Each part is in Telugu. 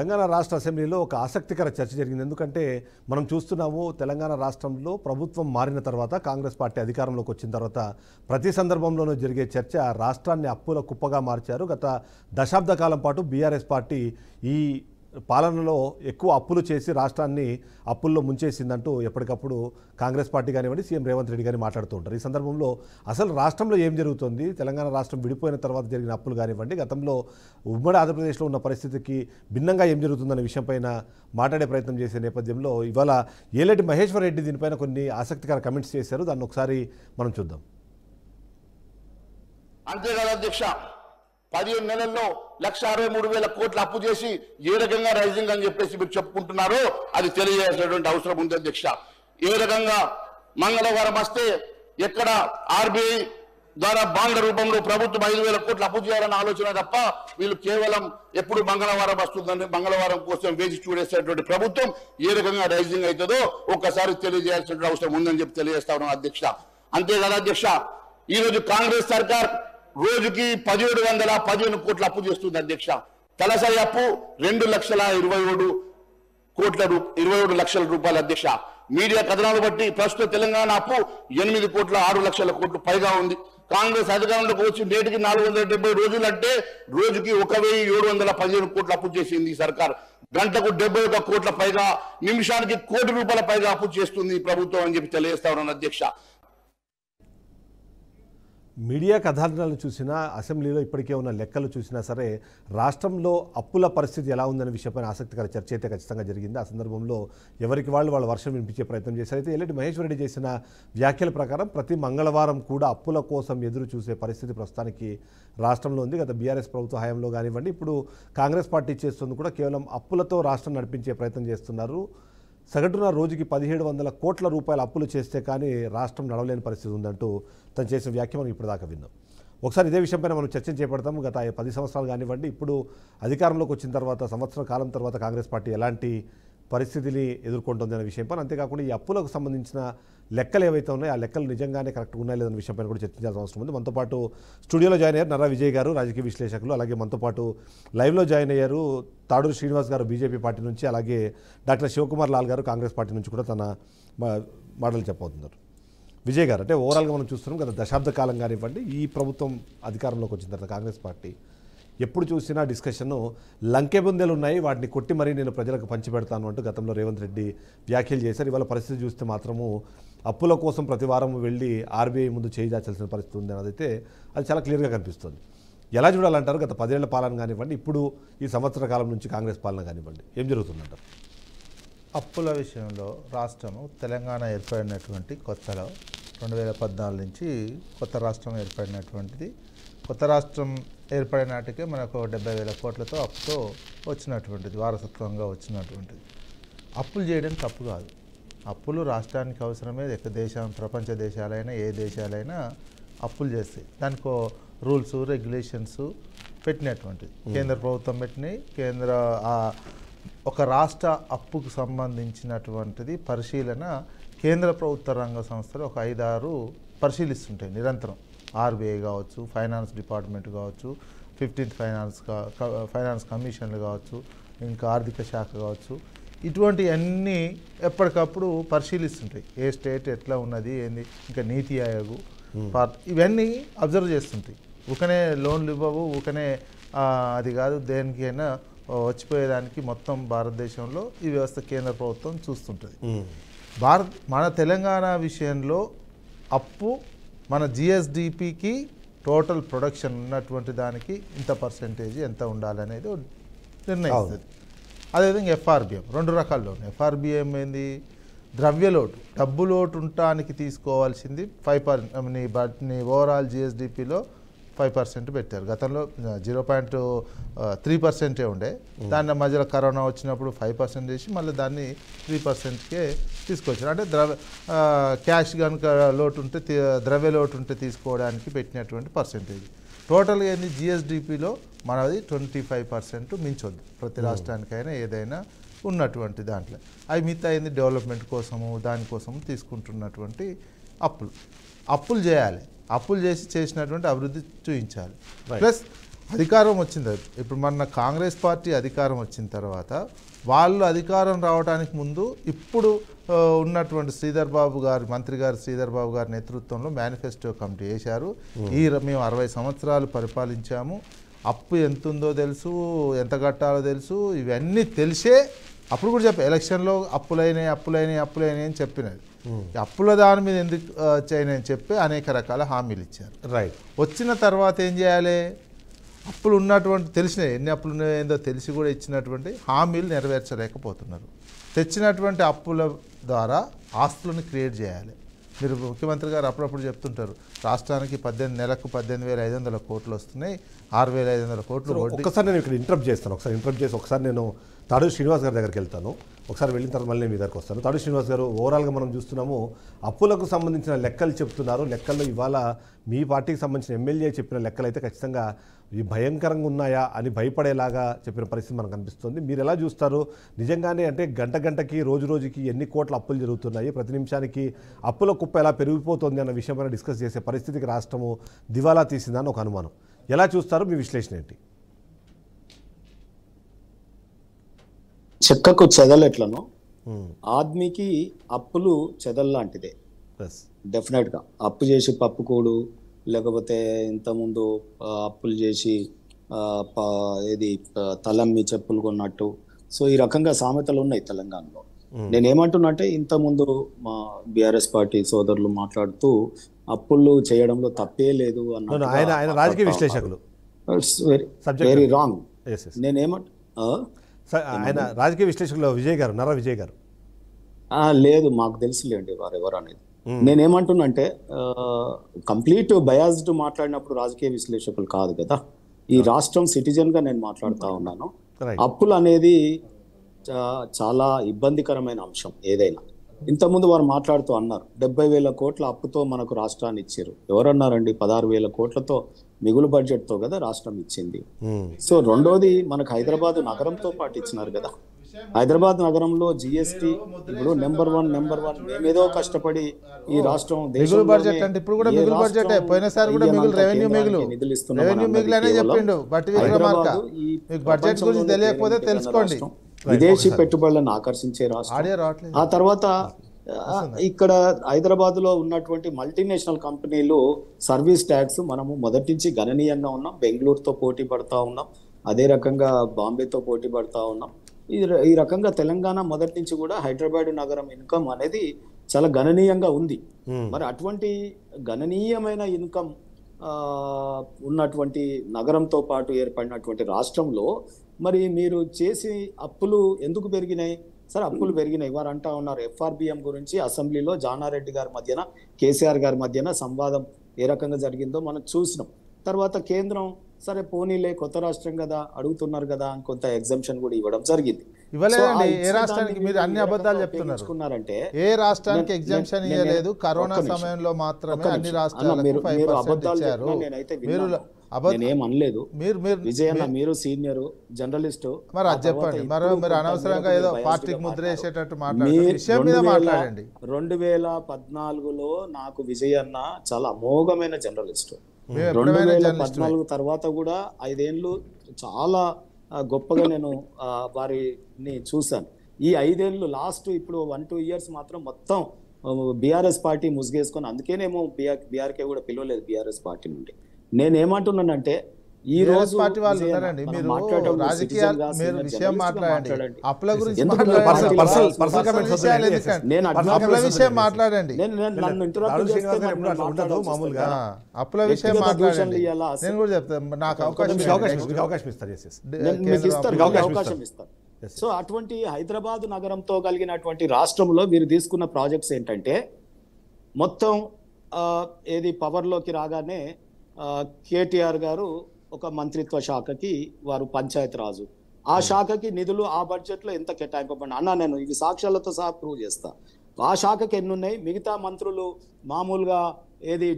తెలంగాణ రాష్ట్ర అసెంబ్లీలో ఒక ఆసక్తికర చర్చ జరిగింది. ఎందుకంటే మనం చూస్తున్నాము, తెలంగాణ రాష్ట్రంలో ప్రభుత్వం మారిన తర్వాత, కాంగ్రెస్ పార్టీ అధికారంలోకి వచ్చిన తర్వాత ప్రతి సందర్భంలోనూ జరిగే చర్చ రాష్ట్రాన్ని అప్పుల కుప్పగా మార్చారు. గత దశాబ్ద కాలం పాటు బీఆర్ఎస్ పార్టీ ఈ పాలనలో ఎక్కువ అప్పులు చేసి రాష్ట్రాన్ని అప్పుల్లో ముంచేసిందంటూ ఎప్పటికప్పుడు కాంగ్రెస్ పార్టీ కానివ్వండి, సీఎం రేవంత్ రెడ్డి గారిని మాట్లాడుతూ ఉంటారు. ఈ సందర్భంలో అసలు రాష్ట్రంలో ఏం జరుగుతుంది, తెలంగాణ రాష్ట్రం విడిపోయిన తర్వాత జరిగిన అప్పులు కానివ్వండి, గతంలో ఉమ్మడి ఆంధ్రప్రదేశ్లో ఉన్న పరిస్థితికి భిన్నంగా ఏం జరుగుతుందనే విషయంపైన మాట్లాడే ప్రయత్నం చేసే నేపథ్యంలో ఇవాళ ఏలేటి మహేశ్వర్ రెడ్డి దీనిపైన కొన్ని ఆసక్తికర కమెంట్స్ చేశారు. దాన్ని ఒకసారి మనం చూద్దాం. అంతేకాదు అధ్యక్ష, 15 నెలల్లో 1,63,000 కోట్ల అప్పు చేసి ఏ రకంగా రైజింగ్ అని చెప్పేసి మీరు చెప్పుకుంటున్నారో అది తెలియజేయాల్సినటువంటి అవసరం ఉంది అధ్యక్ష. ఏ రకంగా మంగళవారం వస్తే ఎక్కడ ఆర్బీఐ ద్వారా బాండ్ల రూపంలో ప్రభుత్వం 5,000 కోట్ల అప్పు చేయాలన్న ఆలోచన తప్ప వీళ్ళు కేవలం ఎప్పుడు మంగళవారం వస్తుందని మంగళవారం కోసం వేచి చూడేసేటువంటి ప్రభుత్వం ఏ రకంగా రైజింగ్ అవుతుందో ఒక్కసారి తెలియజేయాల్సిన అవసరం ఉందని చెప్పి తెలియజేస్తా ఉన్నాం అధ్యక్ష. అంతేకాదు అధ్యక్ష, ఈరోజు కాంగ్రెస్ సర్కార్ రోజుకి 1,715 కోట్ల అప్పు చేస్తుంది అధ్యక్ష. తలసరి అప్పు 2,27 లక్షల రూపాయలు అధ్యక్ష. మీడియా కథనాలు బట్టి ప్రస్తుత తెలంగాణ అప్పు 8,06,00,000 కోట్లు పైగా ఉంది. కాంగ్రెస్ అధికారంలోకి వచ్చి నేటికి 470 రోజులు అంటే రోజుకి 1,715 కోట్ల అప్పు చేసింది ఈ సర్కార్. గంటకు 71 కోట్ల పైగా, నిమిషానికి 1 కోటి రూపాయల పైగా అప్పు చేస్తుంది ఈ ప్రభుత్వం అని చెప్పి తెలియజేస్తా ఉన్నాను అధ్యక్ష. మీడియా కథనాలను చూసినా, అసెంబ్లీలో ఇప్పటికే ఉన్న లెక్కలు చూసినా సరే రాష్ట్రంలో అప్పుల పరిస్థితి ఎలా ఉందనే విషయంపైన ఆసక్తికర చర్చ అయితే ఖచ్చితంగా జరిగింది. ఆ సందర్భంలో ఎవరికి వాళ్ళ వర్షం వినిపించే ప్రయత్నం చేశారు. అయితే ఏలేటి మహేశ్వర్ రెడ్డి చేసిన వ్యాఖ్యల ప్రకారం ప్రతి మంగళవారం కూడా అప్పుల కోసం ఎదురు చూసే పరిస్థితి ప్రస్తుతానికి రాష్ట్రంలో ఉంది. గత బీఆర్ఎస్ ప్రభుత్వ హయాంలో కానివ్వండి, ఇప్పుడు కాంగ్రెస్ పార్టీ చేస్తుంది కూడా కేవలం అప్పులతో రాష్ట్రం నడిపించే ప్రయత్నం చేస్తున్నారు. సగటున రోజుకి 1,700 కోట్ల రూపాయల అప్పులు చేస్తే కానీ రాష్ట్రం నడవలేని పరిస్థితి ఉందంటూ తను చేసిన వ్యాఖ్య మనం ఇప్పటిదాకా విన్నాం. ఒకసారి ఇదే విషయంపైన మనం చర్చ చేపడతాం. గత 10 సంవత్సరాలు కానివ్వండి, ఇప్పుడు అధికారంలోకి వచ్చిన తర్వాత సంవత్సర కాలం తర్వాత కాంగ్రెస్ పార్టీ ఎలాంటి పరిస్థితిని ఎదుర్కొంటుంది అనే విషయంపైన, అంతేకాకుండా ఈ అప్పులకు సంబంధించిన లెక్కలు ఏవైతే ఉన్నాయో ఆ లెక్కలు నిజంగానే కరెక్ట్గా ఉన్నాయో లేదనే విషయంపైన కూడా చర్చించాల్సిన అవసరం ఉంది. మనతో పాటు స్టూడియోలో జాయిన్ అయ్యారు నర్రా విజయ్ గారు, రాజకీయ విశ్లేషకులు. అలాగే మనతో పాటు లైవ్లో జాయిన్ అయ్యారు తాడూరు శ్రీనివాస్ గారు, బీజేపీ పార్టీ నుంచి. అలాగే డాక్టర్ శివకుమార్ లాల్ గారు, కాంగ్రెస్ పార్టీ నుంచి కూడా తన మాటలు చెప్పబోతున్నారు. విజయ్ గారు, అంటే ఓవరాల్గా మనం చూస్తున్నాం గత దశాబ్ద కాలం కానివ్వండి, ఈ ప్రభుత్వం అధికారంలోకి వచ్చిన తర్వాత కాంగ్రెస్ పార్టీ ఎప్పుడు చూసినా డిస్కషను లంకె బుందెలు ఉన్నాయి, వాటిని కొట్టి మరీ నేను ప్రజలకు పంచిపెడతాను అంటూ గతంలో రేవంత్ రెడ్డి వ్యాఖ్యలు చేశారు. ఇవాళ పరిస్థితి చూస్తే మాత్రము అప్పుల కోసం ప్రతి వారం వెళ్ళి ఆర్బీఐ ముందు చేయి దాచాల్సిన పరిస్థితి ఉంది అన్నదైతే అది చాలా క్లియర్గా కనిపిస్తుంది. ఎలా చూడాలంటారు? గత 10 ఏళ్ల పాలన కానివ్వండి, ఇప్పుడు ఈ సంవత్సర కాలం నుంచి కాంగ్రెస్ పాలన కానివ్వండి, ఏం జరుగుతుందంటారు? అప్పుల విషయంలో రాష్ట్రము తెలంగాణ ఏర్పడినటువంటి కొత్తలో 2014 నుంచి కొత్త రాష్ట్రం ఏర్పడినటువంటిది. కొత్త రాష్ట్రం ఏర్పడిన నాటికే మనకు 70,000 కోట్లతో అప్పుతో వచ్చినటువంటిది, వారసత్వంగా వచ్చినటువంటిది. అప్పులు చేయడం తప్పు కాదు. అప్పులు రాష్ట్రానికి అవసరమే. ప్రపంచ దేశాలైనా ఏ దేశాలైనా అప్పులు చేస్తాయి. దానికి రూల్స్ రెగ్యులేషన్స్ పెట్టినటువంటిది కేంద్ర ప్రభుత్వం పెట్టినాయి. ఒక రాష్ట్ర అప్పుకు సంబంధించినటువంటిది పరిశీలన కేంద్ర ప్రభుత్వ రంగ సంస్థలు ఒక 5-6 పరిశీలిస్తుంటాయి నిరంతరం. ఆర్బీఐ కావచ్చు, ఫైనాన్స్ డిపార్ట్మెంట్ కావచ్చు, 15th ఫైనాన్స్ కమిషన్లు కావచ్చు, ఇంకా ఆర్థిక శాఖ కావచ్చు, ఇటువంటివన్నీ ఎప్పటికప్పుడు పరిశీలిస్తుంటాయి. ఏ స్టేట్ ఎట్లా ఉన్నది ఏంది, ఇంకా నీతి ఆయోగ్ ఇవన్నీ అబ్జర్వ్ చేస్తుంటాయి. ఊకనే లోన్లు ఇవ్వవు, ఊకనే అది కాదు, దేనికైనా వచ్చిపోయేదానికి మొత్తం భారతదేశంలో ఈ వ్యవస్థ కేంద్ర ప్రభుత్వం చూస్తుంటుంది. మన తెలంగాణ విషయంలో అప్పు మన జిఎస్డిపికి టోటల్ ప్రొడక్షన్ ఉన్నటువంటి దానికి ఇంత పర్సెంటేజ్ ఎంత ఉండాలనేది నిర్ణయిస్తుంది. అదేవిధంగా ఎఫ్ఆర్బిఎం 2 రకాల్లో ఉన్నాయి. ఎఫ్ఆర్బిఎం ఏంది? ద్రవ్యలోటు, డబ్బు లోటు ఉండటానికి తీసుకోవాల్సింది 5%. నీ ఓవరాల్ జిఎస్డిపిలో 5% పెట్టారు. గతంలో 0.3% ఉండే, దాని మధ్యలో కరోనా వచ్చినప్పుడు 5% చేసి మళ్ళీ దాన్ని 3%కే తీసుకొచ్చారు. అంటే క్యాష్ కనుక లోటు ఉంటే, ద్రవ్య లోటు ఉంటే తీసుకోవడానికి పెట్టినటువంటి పర్సెంటేజ్. టోటల్గా ఏంది జిఎస్డిపిలో మనది 25% మించొద్దు ప్రతి రాష్ట్రానికైనా ఏదైనా ఉన్నటువంటి దాంట్లో. అవి మిగతా ఏంది డెవలప్మెంట్ కోసము దానికోసము తీసుకుంటున్నటువంటి అప్పులు చేయాలి. అప్పులు చేసినటువంటి అభివృద్ధి చూపించాలి. ప్లస్ అధికారం వచ్చింది. ఇప్పుడు మన కాంగ్రెస్ పార్టీ అధికారం వచ్చిన తర్వాత వాళ్ళు అధికారం రావడానికి ముందు ఇప్పుడు ఉన్నటువంటి శ్రీధర్ బాబు గారు, మంత్రి గారు శ్రీధర్ బాబు గారి నేతృత్వంలో మేనిఫెస్టో కమిటీ వేశారు. మేము 60 సంవత్సరాలు పరిపాలించాము, అప్పు ఎంత ఉందో తెలుసు, ఎంత కట్టాలో తెలుసు, ఇవన్నీ తెలిసే అప్పుడు కూడా చెప్పారు ఎలక్షన్లో అప్పులైనాయి అని చెప్పినది. అప్పుల దాని మీద ఎందుకు చేయనని చెప్పి అనేక రకాల హామీలు ఇచ్చారు. రైట్. వచ్చిన తర్వాత ఏం చేయాలి? అప్పులు ఉన్నటువంటి తెలిసినాయి, ఎన్ని అప్పులు ఉన్నాయో తెలిసి కూడా ఇచ్చినటువంటి హామీలు నెరవేర్చలేకపోతున్నారు. తెచ్చినటువంటి అప్పుల ద్వారా ఆస్తులను క్రియేట్ చేయాలి. మీరు ముఖ్యమంత్రి గారు అప్పుడప్పుడు చెప్తుంటారు రాష్ట్రానికి నెలకు 18,500 కోట్లు వస్తున్నాయి, 6,500 కోట్లు. ఒకసారి నేను ఇక్కడ ఇంటరప్ట్ చేస్తాను. ఒకసారి నేను తాడూరు శ్రీనివాస్ గారి దగ్గరికి వెళ్తాను. ఒకసారి వెళ్ళిన తర్వాత మళ్ళీ మీ దగ్గరకు వస్తాను. తాడూరు శ్రీనివాస్ గారు, ఓవరాల్గా మనం చూస్తున్నాము అప్పులకు సంబంధించిన లెక్కలు చెప్తున్నారు. లెక్కల్లో ఇవాళ మీ పార్టీకి సంబంధించిన ఎమ్మెల్యే చెప్పిన లెక్కలు అయితే ఖచ్చితంగా ఇవి భయంకరంగా ఉన్నాయా అని భయపడేలాగా చెప్పిన పరిస్థితి మనకు కనిపిస్తుంది. మీరు ఎలా చూస్తారు? నిజంగానే అంటే గంటకి రోజుకి ఎన్ని కోట్ల అప్పులు జరుగుతున్నాయి, ప్రతి నిమిషానికి అప్పుల కుప్ప ఎలా పెరిగిపోతుంది అన్న విషయం పైన డిస్కస్ చేసే పరిస్థితికి రాష్ట్రము దివాలా తీసిందని ఒక అనుమానం. ఎలా చూస్తారు? మీ విశ్లేషణ ఏంటి? చెక్కకు చెదలెట్లను ఆద్మీకి అప్పులు చెదల్లాంటిదే. డెఫినెట్ గా అప్పు చేసి పప్పుకోడు, లేకపోతే ఇంతకుముందు అప్పులు చేసి ఏది తలమ్మి చెప్పులు కొన్నట్టు. సో ఈ రకంగా సామెతలు ఉన్నాయి తెలంగాణలో. నేనేమంటున్నా అంటే ఇంతకుముందు మా బీఆర్ఎస్ పార్టీ సోదరులు మాట్లాడుతూ అప్పులు చేయడంలో తప్పే లేదు అన్న రాజకీయ విశ్లేషకులు వెరీ రాంగ్. ఆయన రాజకీయ విశ్లేషకులు నర్రా విజయ్ గారు లేదు, మాకు తెలుసులేండి వారు ఎవరు అనేది. నేనేమంటున్నా అంటే కంప్లీట్ బయాస్డ్ మాట్లాడినప్పుడు రాజకీయ విశ్లేషకులు కాదు కదా. ఈ రాష్ట్రం సిటిజన్ గా నేను మాట్లాడుతా ఉన్నాను. అప్పులు అనేది చాలా ఇబ్బందికరమైన అంశం ఏదైనా. ఇంతకుముందు వారు మాట్లాడుతూ అన్నారు 70,000 కోట్ల అప్పుతో మనకు రాష్ట్రాన్ని ఇచ్చారు. ఎవరన్నారండి? 16,000 కోట్లతో మిగులు బడ్జెట్ తో కదా రాష్ట్రం ఇచ్చింది. సో రెండోది మనకు హైదరాబాద్ నగరంతో పాటు ఇచ్చినారు కదా. హైదరాబాద్ నగరంలో జిఎస్టి ఇప్పుడు నెంబర్ వన్ మేమేదో కష్టపడి ఈ రాష్ట్రం మిగులు బడ్జెట్ అంటే ఇప్పుడు కూడా మిగులు బడ్జెట్ పోయినసారి కూడా మిగులు రెవెన్యూ మిగులు చెప్పిండు బట్టి విక్రమార్క. మీకు బడ్జెట్ గురించి తెలియకపోతే తెలుసుకోండి. విదేశీ పెట్టుబడులను ఆకర్షించే రాష్ట్రం. ఆ తర్వాత ఇక్కడ హైదరాబాద్ లో ఉన్నటువంటి మల్టీనేషనల్ కంపెనీలు సర్వీస్ ట్యాక్స్ మనము మొదటి నుంచి గణనీయంగా ఉన్నాం. బెంగళూరుతో పోటీ పడతా ఉన్నాం, అదే రకంగా బాంబేతో పోటీ పడతా ఉన్నాం. ఈ రకంగా తెలంగాణ మొదటి నుంచి కూడా హైదరాబాద్ నగరం ఇన్కమ్ అనేది చాలా గణనీయంగా ఉంది. మరి అటువంటి గణనీయమైన ఇన్కమ్ ఉన్నటువంటి నగరంతో పాటు ఏర్పడినటువంటి రాష్ట్రంలో మరి మీరు చేసి అప్పులు ఎందుకు పెరిగినాయి? సరే అప్పులు పెరిగినాయి. వారు అంటా ఉన్నారు FRBM గురించి అసెంబ్లీలో జానారెడ్డి గారి మధ్యన కేసీఆర్ గారి మధ్యన సంవాదం ఏ రకంగా జరిగిందో మనం చూసినాం. తర్వాత కేంద్రం సరే పోనీలే కొత్త రాష్ట్రం కదా అడుగుతున్నారు కదా అని కొంత ఎగ్జంప్షన్ కూడా ఇవ్వడం జరిగింది. ఇవ్వలేదండి. ఏ రాష్ట్రానికి మీరు అన్ని అబద్ధాలు చెప్తున్నారంటే ఏ రాష్ట్రానికి ఎగ్జంప్షన్ ఇవ్వలేదు. కరోనా సమయంలో మాత్రమే అన్ని రాష్ట్రాలకు 5% ఇచ్చారు. నేనేం అనలేదు. విజయన్న మీరు సీనియర్ జర్నలిస్ట్, మరి అది చెప్పండి. మీరు అనవసరంగా ఏదో పార్టీకి ముద్ర వేసేటట్టు మాట్లాడండి. 2014లో నాకు విజయన్న చాలా అమోఘమైన జర్నలిస్ట్. 2014 తర్వాత కూడా 5 ఏళ్ళు చాలా గొప్పగా నేను వారిని చూశాను. ఈ 5 ఏళ్ళు లాస్ట్ ఇప్పుడు 1-2 ఇయర్స్ మాత్రం మొత్తం బీఆర్ఎస్ పార్టీ ముసుగేసుకొని, అందుకేనేమో బీఆర్కే కూడా పిలవలేదు బీఆర్ఎస్ పార్టీ నుండి. నేనేమంటున్నానంటే ఈ రోజు పార్టీ వాళ్ళు ఉన్నారండి, మీరు రాజకీయాలు మీరు విషయం మాట్లాడండి, అప్పుల గురించి మాట్లాడండి, అప్పుల విషయం మాట్లాడండి. నేను కూడా చెప్తాను, నాకు అవకాశం ఇస్తాను. సో అటువంటి హైదరాబాద్ నగరంతో కలిగినటువంటి రాష్ట్రంలో వీరు తీసుకున్న ప్రాజెక్ట్స్ ఏంటంటే మొత్తం ఏది పవర్లోకి రాగానే కేటీఆర్ గారు ఒక మంత్రిత్వ శాఖకి వారు పంచాయత్ రాజు, ఆ శాఖకి నిధులు ఆ బడ్జెట్ లో ఎంత కేటాయింపబడి అన్నా నేను ఇవి సాక్ష్యాలతో సహా ప్రూవ్ చేస్తా. ఆ శాఖకి ఎన్ని ఉన్నాయి, మిగతా మంత్రులు మామూలుగా ఏది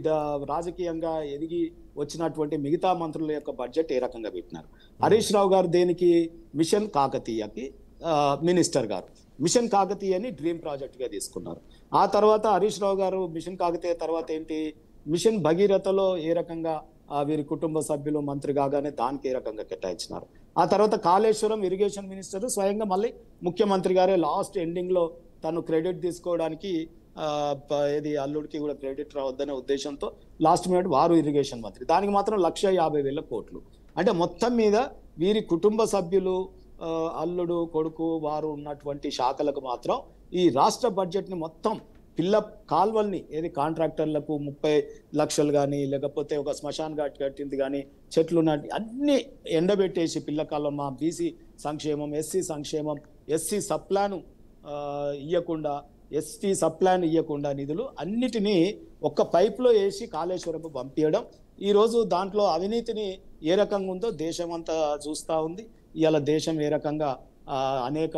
రాజకీయంగా ఎదిగి వచ్చినటువంటి మిగతా మంత్రుల యొక్క బడ్జెట్ ఏ రకంగా పెట్టినారు. హరీష్ రావు గారు దేనికి మిషన్ కాకతీయకి మినిస్టర్ గారు మిషన్ కాకతీయని డ్రీమ్ ప్రాజెక్ట్ గా తీసుకున్నారు. ఆ తర్వాత హరీష్ రావు గారు మిషన్ కాకతీయ తర్వాత ఏంటి మిషన్ భగీరథలో ఏ రకంగా వీరి కుటుంబ సభ్యులు మంత్రి కాగానే దానికి ఏ రకంగా కేటాయించినారు. ఆ తర్వాత కాళేశ్వరం ఇరిగేషన్ మినిస్టర్ స్వయంగా మళ్ళీ ముఖ్యమంత్రి గారే లాస్ట్ ఎండింగ్ లో తను క్రెడిట్ తీసుకోవడానికి ఏది అల్లుడికి కూడా క్రెడిట్ రావద్దనే ఉద్దేశంతో లాస్ట్ మినిట్ వారు ఇరిగేషన్ మంత్రి, దానికి మాత్రం 1,50,000 కోట్లు. అంటే మొత్తం మీద వీరి కుటుంబ సభ్యులు అల్లుడు కొడుకు వారు ఉన్నటువంటి శాఖలకు మాత్రం ఈ రాష్ట్ర బడ్జెట్ ని మొత్తం పిల్ల కాల్వల్ని ఏది కాంట్రాక్టర్లకు 30 లక్షలు కానీ లేకపోతే ఒక శ్మశాన్ ఘాట్ కట్టింది కానీ చెట్లు నాటి అన్ని ఎండబెట్టేసి పిల్ల కాలం మా బీసీ సంక్షేమం ఎస్సీ సంక్షేమం ఎస్సీ సప్లాను ఇవ్వకుండా ఎస్టీ సప్లాన్ ఇవ్వకుండా నిధులు అన్నిటినీ ఒక్క పైప్లో వేసి కాళేశ్వరంకు పంపించడం. ఈరోజు దాంట్లో అవినీతిని ఏ రకంగా ఉందో దేశం అంతా చూస్తూ ఉంది. ఇవాళ దేశం ఏ రకంగా అనేక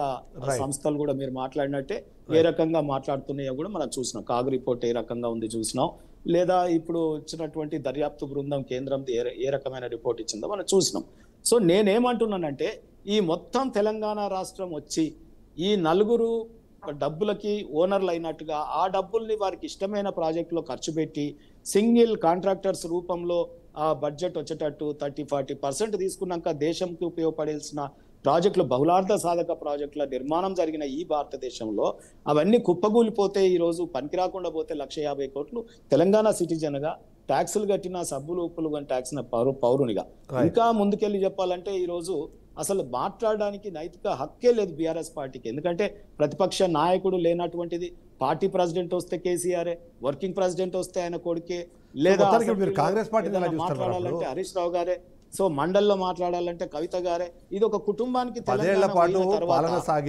సంస్థలు కూడా మీరు మాట్లాడినట్టే ఏ రకంగా మాట్లాడుతున్నాయో కూడా మనం చూసినాం. కాగ్ రిపోర్ట్ ఏ రకంగా ఉంది చూసినాం, లేదా ఇప్పుడు వచ్చినటువంటి దర్యాప్తు బృందం కేంద్రం ఏ రకమైన రిపోర్ట్ ఇచ్చిందో మనం చూసినాం. సో నేనేమంటున్నానంటే ఈ మొత్తం తెలంగాణ రాష్ట్రం వచ్చి ఈ నలుగురు డబ్బులకి ఓనర్లు అయినట్టుగా ఆ డబ్బుల్ని వారికి ఇష్టమైన ప్రాజెక్టులో ఖర్చు పెట్టి సింగిల్ కాంట్రాక్టర్స్ రూపంలో ఆ బడ్జెట్ వచ్చేటట్టు 30-40% తీసుకున్నాక దేశంకి ఉపయోగపడాల్సిన ప్రాజెక్టులు బహుళార్థ సాధక ప్రాజెక్టుల నిర్మాణం జరిగిన ఈ భారతదేశంలో అవన్నీ కుప్పగూలిపోతే ఈరోజు పనికిరాకుండా పోతే 1,50,000 కోట్లు తెలంగాణ సిటిజన్గా ట్యాక్సులు కట్టిన సబ్బులు ఉప్పులు కానీ ట్యాక్స్ పౌరునిగా ఇంకా ముందుకెళ్ళి చెప్పాలంటే ఈరోజు అసలు మాట్లాడడానికి నైతిక హక్కే లేదు బీఆర్ఎస్ పార్టీకి. ఎందుకంటే ప్రతిపక్ష నాయకుడు లేనటువంటిది, పార్టీ ప్రెసిడెంట్ వస్తే కేసీఆర్, వర్కింగ్ ప్రెసిడెంట్ వస్తే ఆయన కొడుకే, లేదా కాంగ్రెస్ పార్టీ మాట్లాడాలంటే హరీష్ రావు గారే, సో మండల్లో మాట్లాడాలంటే కవిత గారే. ఇది ఒక కుటుంబానికి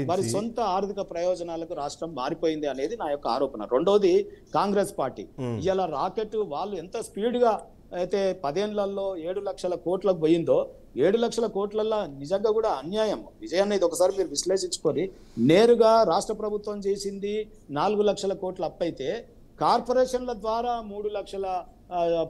వారి సొంత ఆర్థిక ప్రయోజనాలకు రాష్ట్రం మారిపోయింది అనేది నా యొక్క ఆరోపణ. రెండోది కాంగ్రెస్ పార్టీ ఇలా రాకెట్ వాళ్ళు ఎంత స్పీడ్ గా అయితే 10 ఏళ్లలో 7 లక్షల కోట్లకు పోయిందో 7 లక్షల కోట్లల్లో నిజంగా కూడా అన్యాయం. విజయాన్ని ఇది ఒకసారి మీరు విశ్లేషించుకొని నేరుగా రాష్ట్ర ప్రభుత్వం చేసింది 4 లక్షల కోట్ల అప్పు అయితే కార్పొరేషన్ల ద్వారా 3 లక్షల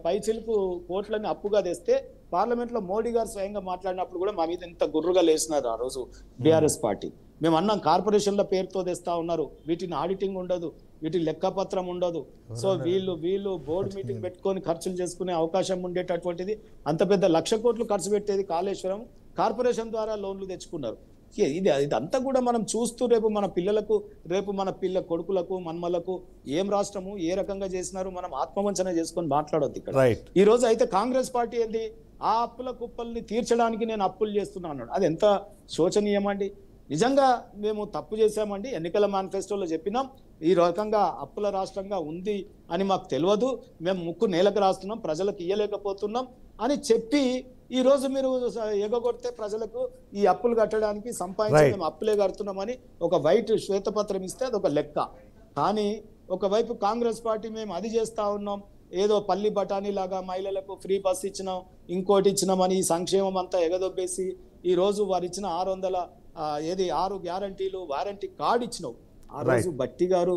పైచిలకు కోట్లని అప్పుగా తెస్తే పార్లమెంట్ లో మోడీ గారు స్వయంగా మాట్లాడినప్పుడు కూడా మా మీద ఎంత గుర్రుగా లేసినారు ఆ రోజు బీఆర్ఎస్ పార్టీ. మేము అన్నాం కార్పొరేషన్ల పేరుతో తెస్తా ఉన్నారు, వీటిని ఆడిటింగ్ ఉండదు, వీటి లెక్కపత్రం ఉండదు. సో వీళ్ళు బోర్డు మీటింగ్ పెట్టుకొని ఖర్చులు చేసుకునే అవకాశం ఉండేటటువంటిది. అంత పెద్ద 1,00,000 కోట్లు ఖర్చు పెట్టేది కాళేశ్వరం కార్పొరేషన్ ద్వారా లోన్లు తెచ్చుకున్నారు. ఇదంతా కూడా మనం చూస్తూ రేపు మన పిల్లలకు, రేపు మన కొడుకులకు మన్మలకు ఏం రాష్ట్రము ఏ రకంగా చేసినారు మనం ఆత్మవంచన చేసుకొని మాట్లాడొద్దు ఇక్కడ. ఈ రోజు అయితే కాంగ్రెస్ పార్టీ ఏంది ఆ అప్పుల కుప్పల్ని తీర్చడానికి నేను అప్పులు చేస్తున్నా అన్నాడు. అది ఎంత శోచనీయమండి. నిజంగా మేము తప్పు చేశామండి, ఎన్నికల మేనిఫెస్టోలో చెప్పినాం ఈ రకంగా అప్పుల రాష్ట్రంగా ఉంది అని మాకు తెలియదు, మేము ముక్కు నేలకు రాస్తున్నాం, ప్రజలకు ఇయ్యలేకపోతున్నాం అని చెప్పి ఈ రోజు మీరు ఎగగొడితే ప్రజలకు ఈ అప్పులు కట్టడానికి సంపాదించి మేము అప్పులే కడుతున్నామని ఒక వైట్ శ్వేతపత్రం ఇస్తే అదొక లెక్క. కానీ ఒకవైపు కాంగ్రెస్ పార్టీ మేము అది చేస్తా ఉన్నాం, ఏదో పల్లి బఠానీ లాగా మహిళలకు ఫ్రీ బస్ ఇచ్చినాం, ఇంకోటి ఇచ్చినామని ఈ సంక్షేమం అంతా ఎగదొబ్బేసి ఈ రోజు వారు ఇచ్చిన 6 గ్యారంటీలు వారంటీ కార్డు ఇచ్చినావు. ఆ రోజు బట్టి గారు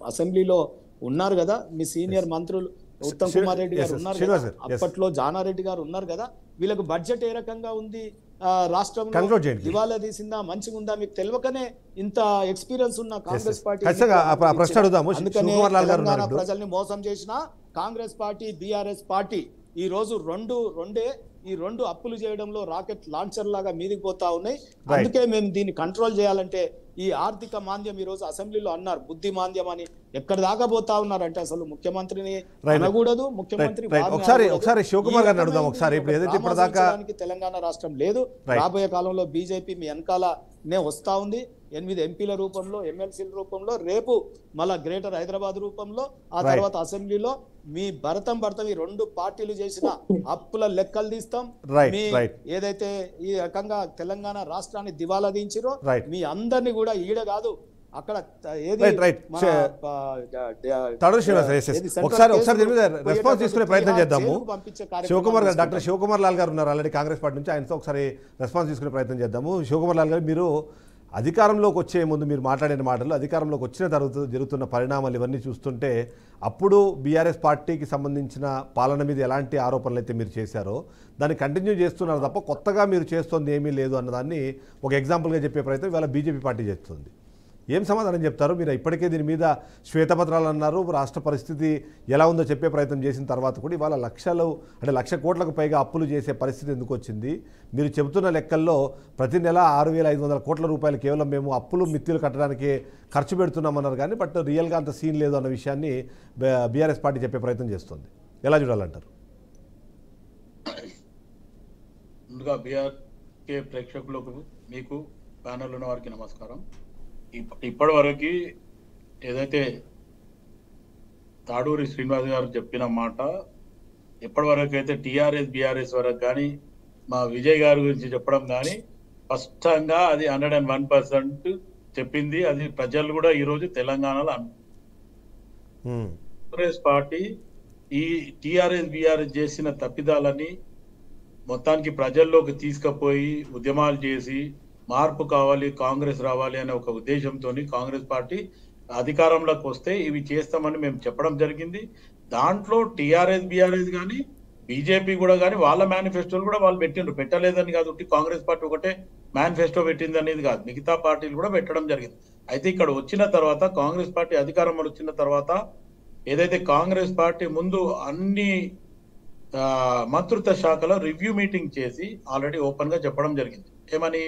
అసెంబ్లీలో ఉన్నారు కదా, మీ సీనియర్ మంత్రులు ఉత్తమ్ కుమార్ రెడ్డి గారు ఉన్నారు కదా, అప్పట్లో జానారెడ్డి గారు ఉన్నారు కదా, వీళ్ళకు బడ్జెట్ ఏ రకంగా ఉంది, రాష్ట్రంలో దివాలా తీసిందా మంచిగా ఉందా మీకు తెలియకనే ఇంత ఎక్స్పీరియన్స్ ఉన్న కాంగ్రెస్ పార్టీ తెలంగాణ ప్రజల్ని మోసం చేసిన కాంగ్రెస్ పార్టీ బీఆర్ఎస్ పార్టీ ఈ రోజు ఈ రెండు అప్పులు చేయడంలో రాకెట్ లాంచర్ లాగా మీదికి పోతా ఉన్నాయి. అందుకే మేము దీన్ని కంట్రోల్ చేయాలంటే ఈ ఆర్థిక మాంద్యం ఈ రోజు అసెంబ్లీలో అన్నారు, బుద్ధి మాంద్యం అని. ఎక్కడ దాకా పోతా ఉన్నారంటే అసలు ముఖ్యమంత్రిని అనకూడదు, ముఖ్యమంత్రి తెలంగాణ రాష్ట్రం లేదు. రాబోయే కాలంలో బీజేపీ మీ వెనకాలనే వస్తా ఉంది, 8 ఎంపీల రూపంలో, ఎమ్మెల్సీల రూపంలో, రేపు మళ్ళా గ్రేటర్ హైదరాబాద్ రూపంలో, ఆ తర్వాత అసెంబ్లీలో మీ భరతం ఈ 2 పార్టీలు చేసిన అప్పుల లెక్కలు తీస్తాం. ఏదైతే ఈ రకంగా తెలంగాణ రాష్ట్రాన్ని దివాలా దించిరో మీ అందరినీ కూడా ఈడ కాదు అక్కడ రెస్పాన్స్ తీసుకునే ప్రయత్నం చేద్దాము. డాక్టర్ శివకుమార్ లాల్ గారు ఉన్నారు ఆల్రెడీ కాంగ్రెస్ పార్టీ నుంచి, ఆయనతో ఒకసారి రెస్పాన్స్ తీసుకునే ప్రయత్నం చేద్దాము. శివకుమార్ లాల్ గారు, మీరు అధికారంలోకి వచ్చే ముందు మీరు మాట్లాడిన మాటలు, అధికారంలోకి వచ్చిన తర్వాత జరుగుతున్న పరిణామాలు ఇవన్నీ చూస్తుంటే అప్పుడు బీఆర్ఎస్ పార్టీకి సంబంధించిన పాలన మీద ఎలాంటి ఆరోపణలు అయితే మీరు చేశారో దాన్ని కంటిన్యూ చేస్తున్నారు తప్ప కొత్తగా మీరు చేస్తుంది ఏమీ లేదు అన్నదాన్ని ఒక ఎగ్జాంపుల్గా చెప్పే ప్రయత్నం ఇవాళ బీజేపీ పార్టీ చేస్తుంది. ఏం సమాధానం చెప్తారు? మీరు ఇప్పటికే దీని మీద శ్వేతపత్రాలు అన్నారు, రాష్ట్ర పరిస్థితి ఎలా ఉందో చెప్పే ప్రయత్నం చేసిన తర్వాత కూడా ఇవాళ లక్ష కోట్లకు పైగా అప్పులు చేసే పరిస్థితి ఎందుకు వచ్చింది? మీరు చెబుతున్న లెక్కల్లో ప్రతి నెల 6,500 కోట్ల రూపాయలు కేవలం మేము అప్పులు మిత్తులు కట్టడానికి ఖర్చు పెడుతున్నామన్నారు, కానీ బట్ రియల్గా అంత సీన్ లేదు అన్న విషయాన్ని బీఆర్ఎస్ పార్టీ చెప్పే ప్రయత్నం చేస్తుంది. ఎలా చూడాలంటారు? ముందుగా బీఆర్కే ప్రేక్షకులకు, మీకు ప్యానల్ ఉన్న వారికి నమస్కారం. ఇప్పటి వరకు ఏదైతే తాడూరి శ్రీనివాస్ గారు చెప్పిన మాట, ఇప్పటి వరకు అయితే టీఆర్ఎస్ బీఆర్ఎస్ వరకు కానీ మా విజయ్ గారి గురించి చెప్పడం కానీ స్పష్టంగా అది 101% చెప్పింది. అది ప్రజలు కూడా ఈరోజు తెలంగాణలో కాంగ్రెస్ పార్టీ ఈ టీఆర్ఎస్ బీఆర్ఎస్ చేసిన తప్పిదాలని మొత్తానికి ప్రజల్లోకి తీసుకుపోయి ఉద్యమాలు చేసి మార్పు కావాలి, కాంగ్రెస్ రావాలి అనే ఒక ఉద్దేశంతో కాంగ్రెస్ పార్టీ అధికారంలోకి వస్తే ఇవి చేస్తామని మేము చెప్పడం జరిగింది. దాంట్లో టీఆర్ఎస్ బీఆర్ఎస్ కానీ బీజేపీ కూడా కానీ వాళ్ళ మేనిఫెస్టోలు కూడా వాళ్ళు పెట్టిండ్రు. పెట్టలేదని కాదు, కాంగ్రెస్ పార్టీ ఒకటే మేనిఫెస్టో పెట్టింది అనేది కాదు, మిగతా పార్టీలు కూడా పెట్టడం జరిగింది. అయితే ఇక్కడ వచ్చిన తర్వాత కాంగ్రెస్ పార్టీ అధికారంలో వచ్చిన తర్వాత ఏదైతే కాంగ్రెస్ పార్టీ ముందు అన్ని మంత్రిత్వ శాఖలో రివ్యూ మీటింగ్ చేసి ఆల్రెడీ ఓపెన్ గా చెప్పడం జరిగింది. ఏమని?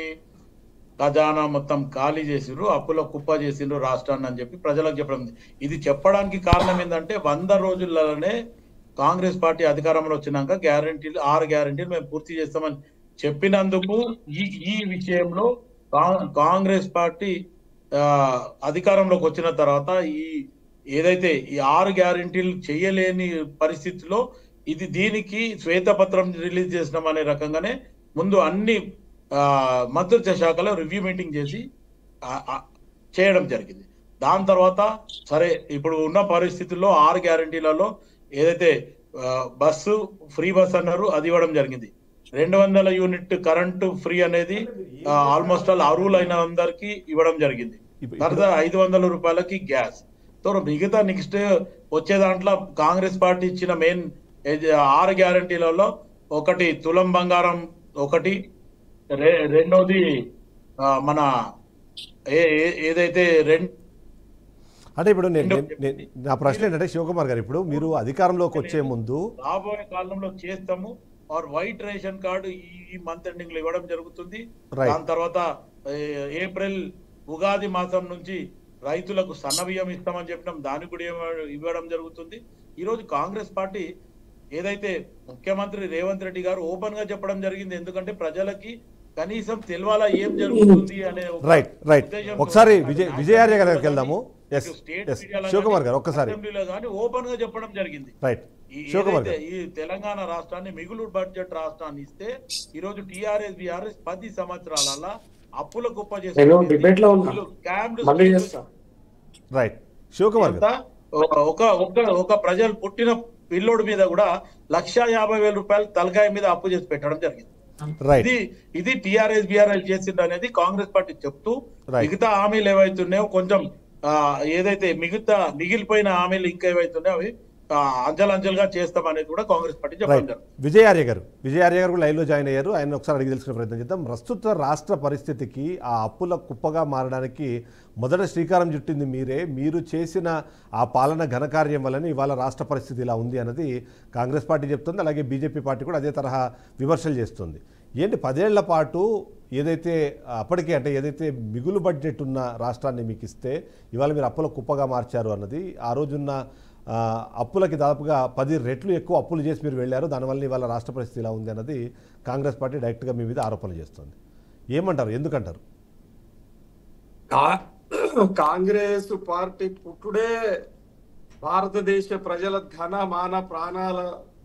ఖజానా మొత్తం ఖాళీ చేసిండ్రు, అప్పుల కుప్ప చేసిండ్రు రాష్ట్రాన్ని అని చెప్పి ప్రజలకు చెప్పడం. ఇది చెప్పడానికి కారణం ఏంటంటే 100 రోజులలోనే కాంగ్రెస్ పార్టీ అధికారంలో వచ్చినాక 6 గ్యారంటీలు మేము పూర్తి చేస్తామని చెప్పినందుకు ఈ విషయంలో కాంగ్రెస్ పార్టీ అధికారంలోకి వచ్చిన తర్వాత ఏదైతే ఈ 6 గ్యారంటీలు చేయలేని పరిస్థితిలో దీనికి శ్వేతపత్రం రిలీజ్ చేసినాం అనే రకంగానే ముందు అన్ని మంత్రిత్వ శాఖలో రివ్యూ మీటింగ్ చేసి చేయడం జరిగింది. దాని తర్వాత సరే ఇప్పుడు ఉన్న పరిస్థితుల్లో 6 గ్యారంటీలలో ఏదైతే బస్సు ఫ్రీ బస్ అన్నారు అది ఇవ్వడం జరిగింది. 200 యూనిట్ కరెంటు ఫ్రీ అనేది ఆల్మోస్ట్ ఆల్ అర్హులైన అందరికి ఇవ్వడం జరిగింది. తర్వాత 500 రూపాయలకి గ్యాస్. మిగతా నెక్స్ట్ వచ్చే దాంట్లో కాంగ్రెస్ పార్టీ ఇచ్చిన మెయిన్ 6 గ్యారంటీలలో ఒకటి తులం బంగారం, ఒకటి రెండోది మన ఏదైతే అంటే ఇప్పుడు నా ప్రశ్న ఏంటంటే శివకుమార్ గారు, ఇప్పుడు మీరు అధికారంలోకి వచ్చే ముందు రాబోయే కాలంలో చేస్తాము వైట్ రేషన్ కార్డు ఈ మంత్ ఎండింగ్ లో ఇవ్వడం జరుగుతుంది. దాని తర్వాత ఏప్రిల్ ఉగాది మాసం నుంచి రైతులకు సన్నబియ్యం ఇస్తామని చెప్పినాం, దానికి కూడా ఇవ్వడం జరుగుతుంది. ఈ రోజు కాంగ్రెస్ పార్టీ ఏదైతే ముఖ్యమంత్రి రేవంత్ రెడ్డి గారు ఓపెన్ గా చెప్పడం జరిగింది, ఎందుకంటే ప్రజలకి కనీసం తెలవాలా ఏం జరుగుతుంది అనే ఒకసారి విజయార్య గారికి వెళ్దాము. శివకుమార్ గారు ఒక్కసారి ఓపెన్ గా చెప్పడం జరిగింది. ఈ తెలంగాణ రాష్ట్రాన్ని మిగులు బడ్జెట్ రాష్ట్రాన్ని ఇస్తే ఈ రోజు టీఆర్ఎస్ బీఆర్ఎస్ 10 సంవత్సరాల అప్పుల కుప్ప చేసి ఒక ప్రజలు పుట్టిన పిల్లోడి మీద కూడా 150,000 రూపాయలు తలకాయ మీద అప్పు చేసి పెట్టడం జరిగింది. ఇది టీఆర్ఎస్ బీఆర్ఎస్ చేసింది అనేది కాంగ్రెస్ పార్టీ చెప్తూ మిగతా హామీలు ఏవైతున్నాయో కొంచెం ఏదైతే మిగిలిపోయిన హామీలు ఇంకా ఏవైతున్నాయో అవి అంచెలంచెలుగా చేస్తామనేది కూడా కాంగ్రెస్ పార్టీ చెప్పారు. విజయార్య గారు లైవ్ లో జాయిన్ అయ్యారు. ఆయన ఒకసారి అడిగి తెలుసుకునే ప్రయత్నం చేద్దాం. ప్రస్తుత రాష్ట్ర పరిస్థితికి ఆ అప్పుల కుప్పగా మారడానికి మొదట శ్రీకారం చుట్టింది మీరే. మీరు చేసిన ఆ పాలన ఘనకార్యం వలన ఇవాళ రాష్ట్ర పరిస్థితి ఇలా ఉంది అన్నది కాంగ్రెస్ పార్టీ చెప్తుంది. అలాగే బీజేపీ పార్టీ కూడా అదే తరహా విమర్శలు చేస్తుంది. ఏంటి 10 ఏళ్ల పాటు ఏదైతే అప్పటికే అంటే ఏదైతే మిగులు బడ్జెట్ ఉన్న రాష్ట్రాన్ని మీకు ఇస్తే ఇవాళ మీరు అప్పుల కుప్పగా మార్చారు అన్నది, ఆ రోజున్న అప్పులకి దాదాపుగా 10 రెట్లు ఎక్కువ అప్పులు చేసి మీరు వెళ్ళారు, దానివల్ల ఇవాళ రాష్ట్ర పరిస్థితి ఇలా ఉంది అన్నది కాంగ్రెస్ పార్టీ డైరెక్ట్గా మీ మీద ఆరోపణలు చేస్తుంది. ఏమంటారు, ఎందుకంటారు? కాంగ్రెస్ పార్టీ పుట్టుడే భారతదేశ ప్రజల ధన మాన ప్రాణాల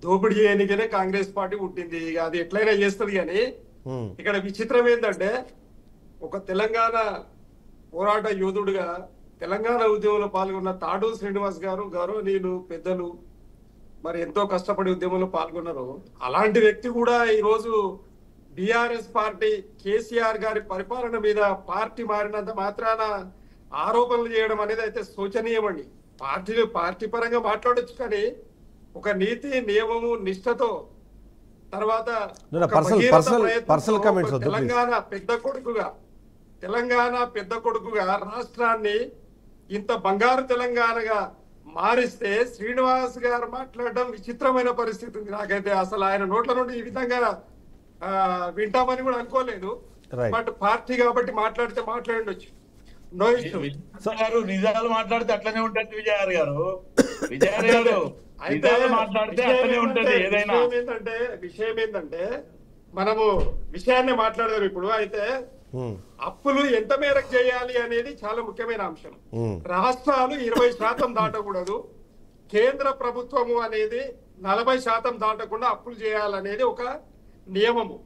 దోపిడీ చేయనికనే కాంగ్రెస్ పార్టీ పుట్టింది. అది ఎట్లయినా చేస్తుంది. కానీ ఇక్కడ విచిత్రం ఏంటంటే ఒక తెలంగాణ పోరాట యోధుడుగా తెలంగాణ ఉద్యమంలో పాల్గొన్న తాడూరి శ్రీనివాస్ గారు నేను పెద్దలు మరి ఎంతో కష్టపడి ఉద్యమంలో పాల్గొన్నారు. అలాంటి వ్యక్తి కూడా ఈరోజు బీఆర్ఎస్ పార్టీ కేసీఆర్ గారి పరిపాలన మీద పార్టీ మారినంత మాత్రాన ఆరోపణలు చేయడం అనేది అయితే శోచనీయమండి. పార్టీ పరంగా మాట్లాడొచ్చు, కానీ ఒక నీతి నియమము నిష్ఠతో తర్వాత తెలంగాణ పెద్ద కొడుకుగా తెలంగాణ పెద్ద కొడుకుగా రాష్ట్రాన్ని ఇంత బంగారు తెలంగాణగా మారిస్తే శ్రీనివాస్ గారు మాట్లాడడం విచిత్రమైన పరిస్థితి ఉంది. నాకైతే అసలు ఆయన నోట్ల నుండి ఈ విధంగా వింటామని కూడా అనుకోలేదు. బట్ పార్టీ కాబట్టి మాట్లాడితే మాట్లాడొచ్చు, నో ఇష్యూ. గారు నిజాలు మాట్లాడితే అట్లనే ఉంటుంది విజయ్ గారు. విజయ్ గారు నిజాలు మాట్లాడితే అట్లనే ఉంటది. ఏదైనా విషయం ఏంటంటే మనము విషయాన్ని మాట్లాడదాం ఇప్పుడు. అయితే అప్పులు ఎంత మేరకు చేయాలి అనేది చాలా ముఖ్యమైన అంశం. రాష్ట్రాలు 20% దాటకూడదు, కేంద్ర ప్రభుత్వము అనేది 40% దాటకుండా అప్పులు చేయాలనేది ఒక నియమము.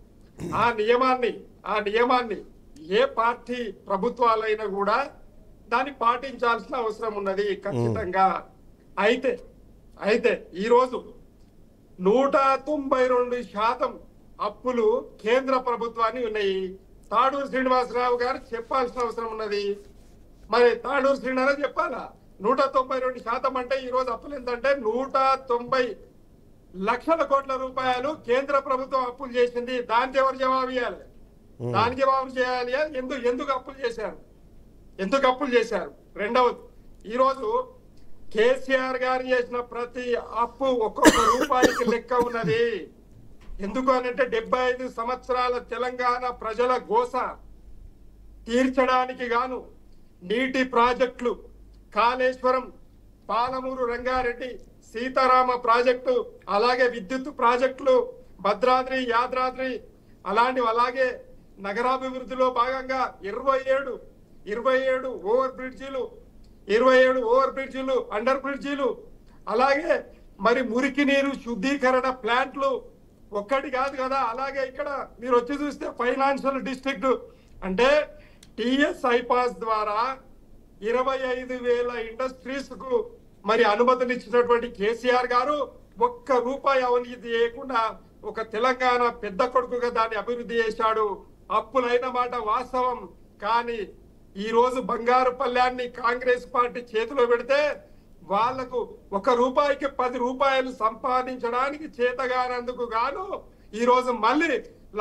ఆ నియమాన్ని ఏ పార్టీ ప్రభుత్వాలైనా కూడా దాన్ని పాటించాల్సిన అవసరం ఉన్నది ఖచ్చితంగా. అయితే ఈరోజు 192% అప్పులు కేంద్ర ప్రభుత్వాన్ని ఉన్నాయి. తాడూరు శ్రీనివాసరావు గారు చెప్పాల్సిన అవసరం ఉన్నది. మరి తాడూరు శ్రీనివాసరావు చెప్పాలా? 192% అంటే ఈ రోజు అప్పులు ఎంతంటే 190 లక్షల కోట్ల రూపాయలు కేంద్ర ప్రభుత్వం అప్పులు చేసింది. దానికి ఎవరు జవాబు ఇవ్వాలి? దానికి జవాబు చేయాలి. ఎందుకు అప్పులు చేశారు? రెండవది, ఈరోజు కేసీఆర్ గారు చేసిన ప్రతి అప్పు ఒక్కొక్క రూపాయికి లెక్క ఉన్నది. ఎందుకు అనంటే 75 సంవత్సరాల తెలంగాణ ప్రజల గోస తీర్చడానికి గాను నీటి ప్రాజెక్టులు, కాళేశ్వరం, పాలమూరు రంగారెడ్డి, సీతారామ ప్రాజెక్టు, అలాగే విద్యుత్ ప్రాజెక్టులు, భద్రాద్రి, యాదాద్రి అలాగే నగరాభివృద్ధిలో భాగంగా 27 ఓవర్ బ్రిడ్జీలు, అండర్ బ్రిడ్జీలు, అలాగే మరి మురికి నీరు శుద్ధీకరణ ప్లాంట్లు ఒక్కటి కాదు కదా. అలాగే ఇక్కడ మీరు వచ్చి చూస్తే ఫైనాన్షియల్ డిస్ట్రిక్ట్ అంటే టిఎస్ ఐపాస్ ద్వారా 25,000 ఇండస్ట్రీస్ కు మరి అనుమతులు ఇచ్చినటువంటి కేసీఆర్ గారు ఒక్క రూపాయి అవినీతి చేయకుండా ఒక తెలంగాణ పెద్ద కొడుకుగా దాన్ని అభివృద్ధి చేశాడు. అప్పులైన మాట వాస్తవం. కానీ ఈ రోజు బంగారు పళ్ళ్యాన్ని కాంగ్రెస్ పార్టీ చేతిలో పెడితే వాళ్లకు 1 రూపాయికి 10 రూపాయలు సంపాదించడానికి చేతగానందుకు గాను ఈ రోజు మళ్ళీ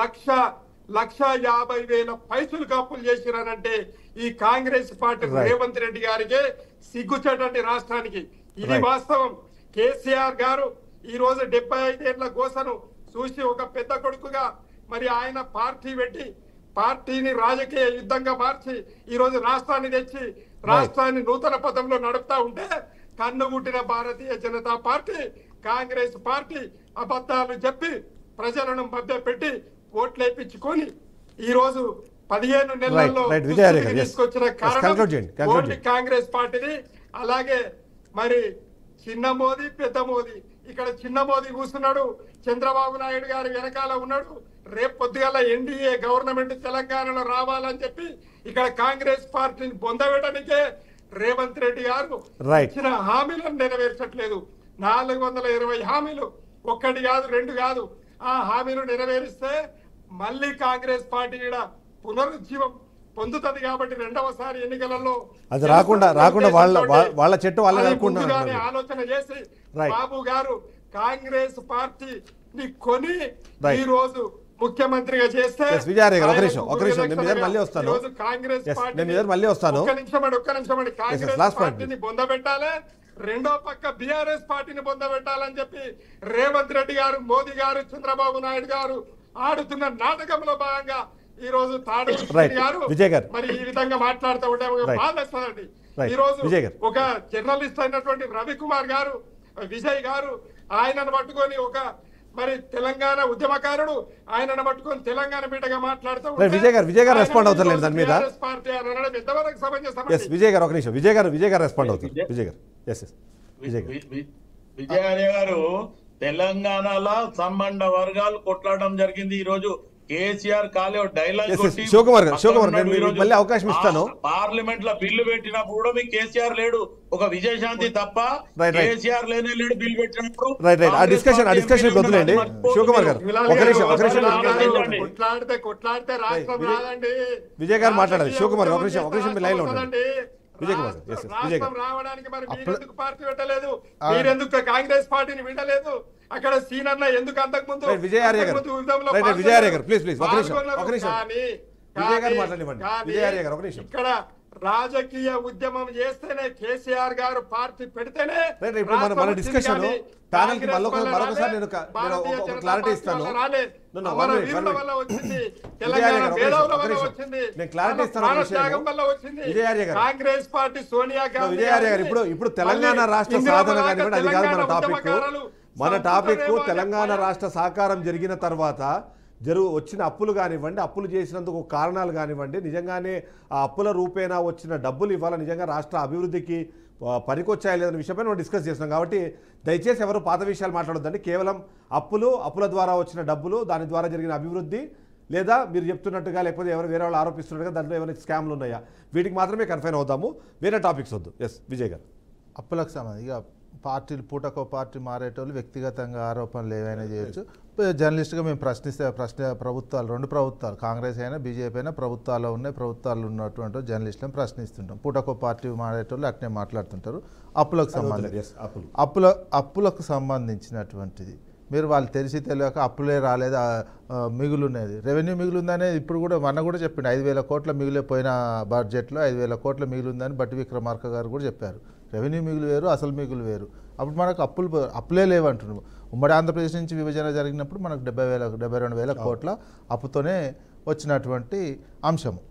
1,50,000 పైసలు అప్పులు చేసిరానంటే ఈ కాంగ్రెస్ పార్టీ రేవంత్ రెడ్డి గారికి సిగ్గుచేటండి రాష్ట్రానికి. ఇది వాస్తవం. కేసీఆర్ గారు ఈ రోజు 75 ఏళ్ల గోసను చూసి ఒక పెద్ద కొడుకుగా మరి ఆయన పార్టీ పెట్టి పార్టీని రాజకీయ యుద్ధంగా మార్చి ఈ రోజు రాష్ట్రాన్ని తెచ్చి రాష్ట్రాన్ని నూతన పదంలో నడుపుతా ఉంటే కన్నుగుట్టిన భారతీయ జనతా పార్టీ, కాంగ్రెస్ పార్టీ అబద్ధాలు చెప్పి ప్రజలను మభ్యపెట్టి ఓట్లేపించుకొని ఈ రోజు 15 నెలల్లో తీసుకొచ్చిన కారణం కాంగ్రెస్ పార్టీని. అలాగే మరి చిన్న మోదీ, పెద్ద మోదీ. ఇక్కడ చిన్న మోదీ కూర్చున్నాడు, చంద్రబాబు నాయుడు గారు వెనకాల ఉన్నాడు. రేపు పొద్దుగల ఎన్డీఏ గవర్నమెంట్ తెలంగాణలో రావాలని చెప్పి ఇక్కడ కాంగ్రెస్ పార్టీని పొందబెట్టడానికే రేవంత్ రెడ్డి గారు ఇచ్చిన హామీలను నెరవేర్చట్లేదు. 420 హామీలు, 1 కాదు 2 కాదు. ఆ హామీలు నెరవేరిస్తే మళ్ళీ కాంగ్రెస్ పార్టీ పునరుజ్జీవం పొందుతుంది. కాబట్టి రెండవసారి ఎన్నికలలో అది రాకుండా వాళ్ళ చెట్టు వాళ్ళని ఆలోచన చేసి బాబు గారు కాంగ్రెస్ పార్టీని కొని ఈ రోజు ముఖ్యమంత్రిగా చేస్తే కాంగ్రెస్ పార్టీని పొందబెట్టాలి. రెండో పక్క బీఆర్ఎస్ పార్టీని పొందబెట్టాలని చెప్పి రేవంత్ రెడ్డి గారు, మోదీ గారు, చంద్రబాబు నాయుడు గారు ఆడుతున్న నాటకంలో భాగంగా ఈ రోజు మరి ఈ విధంగా మాట్లాడుతూ ఉంటే బాధేస్తుందండి. ఈ రోజు ఒక జర్నలిస్ట్ అయినటువంటి రవికుమార్ గారు, విజయ్ గారు ఆయనను పట్టుకొని ఒక మరి తెలంగాణ ఉద్యమకారుడు ఆయనను పట్టుకొని తెలంగాణ బిడ్డగా మాట్లాడుతూ విజయ్ గారు రెస్పాండ్ అవుతారు దాని మీద. పార్టీ అనడం ఎంతవరకు సమంజసం? విజయ్ గారు ఒక నిమిషం, విజయ్ గారు రెస్పాండ్ అవుతారు. విజయ్ గారు తెలంగాణలో సంబంధ వర్గాలు కొట్లాడడం జరిగింది. ఈ రోజు కేసీఆర్ కాలే డైలాగ్ శివకుమార్ మళ్ళీ అవకాశం ఇస్తాను. పార్లమెంట్ లో బిల్లు పెట్టినప్పుడు కూడా మీకు కేసీఆర్ లేడు, ఒక విజయశాంతి తప్ప కేసీఆర్ లేనే లేడు బిల్లు పెట్టినప్పుడు. డిస్కషన్ వదిలేండి. శివకుమార్ గారు ఒక నిమిషం కొట్లాడితే రాష్ట్రం రాదండి. విజయ్ గారు మాట్లాడాలి. శివకుమార్ ఒక నిమిషం మీ లైన్ లో ఉండండి. రాష్ట్రం రావడానికి మరి మీరెందుకు పార్టీ పెట్టలేదు? మీరెందుకు కాంగ్రెస్ పార్టీని విడలేదు? అక్కడ సీనన్న ఎందుకు అంతకు ముందు విజయ్ గారు కానీ- మాట్లాడివ్వండి. కానీ విజయ్ గారు ఒక నిమిషం. ఇక్కడ రాజకీయ ఉద్యమం చేస్తేనే కేసీఆర్ గారు పార్టీ పెడితేనే రైట్, ఇప్పుడు మన రాష్ట్రం డిస్కషన్ వచ్చింది ప్యానల్ కి కానీ మరొకసారి కాంగ్రెస్ నేను వల్ల ఒక రాలే, క్లారిటీ ఇస్తాను. Bharatiya Janata party No, no, వల్ల one రాలే, minute, వీరుల one వల్ల minute. వచ్చింది, విజయ్ తెలంగాణ గారు, ఒక పేదవుల నిమిషం, వల్ల ఒక వచ్చింది, నిమిషం. నేను క్లారిటీ ఇస్తాను ప్రాణ విషయము. త్యాగం వల్ల వచ్చింది. విజయ్ గారు. కాంగ్రెస్ పార్టీ సోనియా గాంధీ విజయ్ గారు ఇప్పుడు తెలంగాణ మళ్ళీ రాష్ట్ర ఇందిరా సాధన మహారాజా కానివ్వండి, అది కాదు మన తెలంగాణ టాపిక్. ఉద్యమకారులు మన టాపిక్ సంపూర్ణ తెలంగాణ రేవాణి రాష్ట్ర సాకారం జరిగిన తర్వాత వచ్చిన అప్పులు కానివ్వండి, అప్పులు చేసినందుకు కారణాలు కానివ్వండి, నిజంగానే ఆ అప్పుల రూపేణా వచ్చిన డబ్బులు ఇవాళ నిజంగా రాష్ట్ర అభివృద్ధికి పనికొచ్చాయి లేదనే విషయపై మనం డిస్కస్ చేస్తున్నాం. కాబట్టి దయచేసి ఎవరు పాత విషయాలు మాట్లాడొద్దండి. కేవలం అప్పుల ద్వారా వచ్చిన డబ్బులు, దాని ద్వారా జరిగిన అభివృద్ధి, లేదా మీరు చెప్తున్నట్టుగా లేకపోతే ఎవరు వేరే వాళ్ళు ఆరోపిస్తున్నట్టుగా దాంట్లో ఏమైనా స్కామ్లు ఉన్నాయా, వీటికి మాత్రమే కన్ఫైన్ అవుదాము. వేరే టాపిక్స్ వద్దు. ఎస్ విజయ్ గారు. అప్పులకు సంబంధించి ఇక పార్టీలు పూటకో పార్టీ మారేటోళ్ళు వ్యక్తిగతంగా ఆరోపణలు ఏవైనా చేయొచ్చు. జర్నలిస్ట్గా మేము ప్రభుత్వాలు, రెండు ప్రభుత్వాలు, కాంగ్రెస్ అయినా బీజేపీ అయినా ప్రభుత్వాల్లో ఉన్నాయి, ప్రభుత్వాలు ఉన్నటువంటి జర్నలిస్టులను ప్రశ్నిస్తుంటాం. పూటకో పార్టీ మారేటోళ్ళు అట్నే మాట్లాడుతుంటారు. అప్పులకు సంబంధించి అప్పులకు సంబంధించినటువంటిది మీరు వాళ్ళు తెలియక అప్పులే రాలేదు, మిగులున్నది, రెవెన్యూ మిగులుందనే ఇప్పుడు కూడా మొన్న కూడా చెప్పిండు. 5,000 కోట్ల మిగిలిపోయిన బడ్జెట్లో 5,000 కోట్ల మిగులుందని బట్టి విక్రమార్క గారు కూడా చెప్పారు. రెవెన్యూ మిగులు వేరు, అసలు మిగులు వేరు. అప్పుడు మనకు అప్పులే లేవంటున్నాం. ఉమ్మడి ఆంధ్రప్రదేశ్ నుంచి విభజన జరిగినప్పుడు మనకు 72,000 కోట్ల అప్పుతోనే వచ్చినటువంటి అంశము.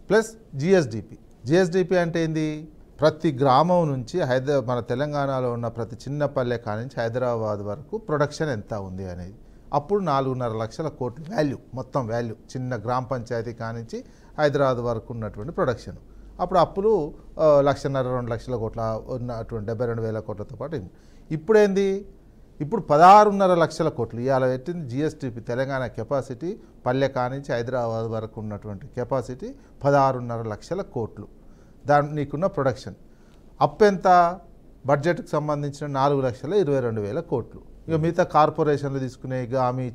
ప్లస్ జిఎస్డిపి అంటే ఏంది? ప్రతి గ్రామం నుంచి మన తెలంగాణలో ఉన్న ప్రతి చిన్న పల్లె కానించి హైదరాబాద్ వరకు ప్రొడక్షన్ ఎంత ఉంది అనేది. అప్పుడు 4.5 లక్షల కోట్ల వాల్యూ, మొత్తం వాల్యూ చిన్న గ్రామ పంచాయతీ కానించి హైదరాబాద్ వరకు ఉన్నటువంటి ప్రొడక్షన్. అప్పుడు అప్పులు 1,50,000-2 లక్షల కోట్ల ఉన్నటువంటి 72,000 కోట్లతో పాటు. ఇప్పుడేంది? ఇప్పుడు 16.5 లక్షల కోట్లు ఇవాళ పెట్టింది జిఎస్టిపి. తెలంగాణ కెపాసిటీ పల్లె కానించి హైదరాబాద్ వరకు ఉన్నటువంటి కెపాసిటీ 16.5 లక్షల కోట్లు. నీకున్న ప్రొడక్షన్ అప్ ఎంత? బడ్జెట్కి సంబంధించిన 4,22,000 కోట్లు. ఇక మిగతా కార్పొరేషన్లు తీసుకునే గామి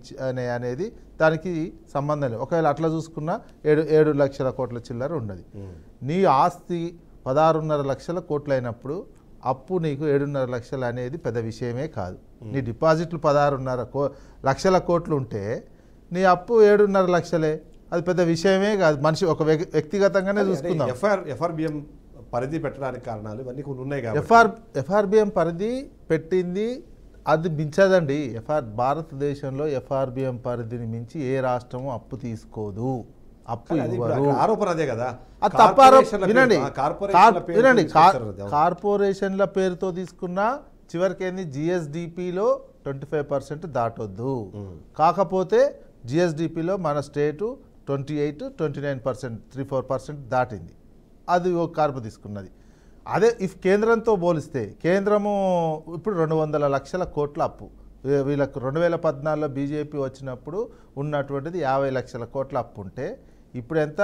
అనేది దానికి సంబంధం లేదు. ఒకవేళ అట్లా చూసుకున్నా 7 లక్షల కోట్ల చిల్లర ఉన్నది. నీ ఆస్తి 16.5 లక్షల కోట్లు అయినప్పుడు అప్పు నీకు 7.5 లక్షలు అనేది పెద్ద విషయమే కాదు. నీ డిపాజిట్లు 16.5 లక్షల కోట్లు ఉంటే నీ అప్పు 7.5 లక్షలే, అది పెద్ద విషయమే కాదు. మనిషి ఒక వ్యక్తిగతంగానే చూసుకుందాం. ఎఫ్ఆర్బిఎం పరిధి పెట్టడానికి కారణాలు ఇవన్నీ కొన్ని ఉన్నాయి కాబట్టి ఎఫ్ఆర్బిఎం పరిధి పెట్టింది, అది మించదండి. భారతదేశంలో ఎఫ్ఆర్బిఎం పరిధిని మించి ఏ రాష్ట్రము అప్పు తీసుకోదు, అప్పు ఇవ్వరు. ఆరోపణ అదే కదా. అది తప్పారోపణ. వినండి, కార్పొరేషన్ల పేరుతో తీసుకున్నా చివరికి ఏంది, జిఎస్డిపిలో 25% దాటొద్దు. కాకపోతే జిఎస్డిపిలో మన స్టేటు 28-29%, 3-4% దాటింది. అది ఒక కార్పు తీసుకున్నది. అదే ఇఫ్ కేంద్రంతో పోలిస్తే కేంద్రము ఇప్పుడు 200 లక్షల కోట్ల అప్పు. వీళ్ళకు 2014లో బీజేపీ వచ్చినప్పుడు ఉన్నటువంటిది 50 లక్షల కోట్ల అప్పు ఉంటే ఇప్పుడు ఎంత?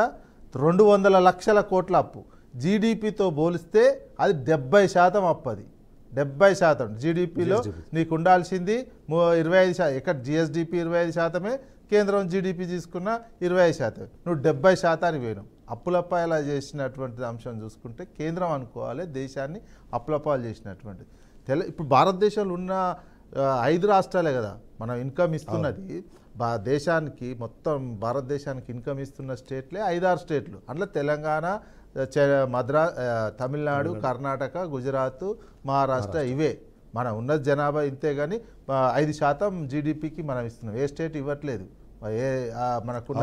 200 లక్షల కోట్ల అప్పు. జీడిపితో పోలిస్తే అది 70% అప్పు. అది 70%. జీడిపిలో నీకు ఉండాల్సింది 25%. ఇక్కడ జిఎస్డిపి 25%, కేంద్రం జీడిపి తీసుకున్న 25%. నువ్వు 70% పోయినావు. అప్పులపాయలా చేసినటువంటి అంశం చూసుకుంటే కేంద్రం అనుకోవాలి దేశాన్ని అప్పులపాలు చేసినటువంటిది. ఇప్పుడు భారతదేశంలో ఉన్న 5 రాష్ట్రాలే కదా మనం ఇన్కమ్ ఇస్తున్నది. దేశానికి మొత్తం భారతదేశానికి ఇన్కమ్ ఇస్తున్న స్టేట్లే 5-6 స్టేట్లు. అందులో తెలంగాణ, తమిళనాడు, కర్ణాటక, గుజరాత్, మహారాష్ట్ర ఇవే. మనం ఉన్న జనాభా ఇంతే, కానీ 5% జీడిపికి మనం ఇస్తున్నాం. ఏ స్టేట్ ఇవ్వట్లేదు మనకున్న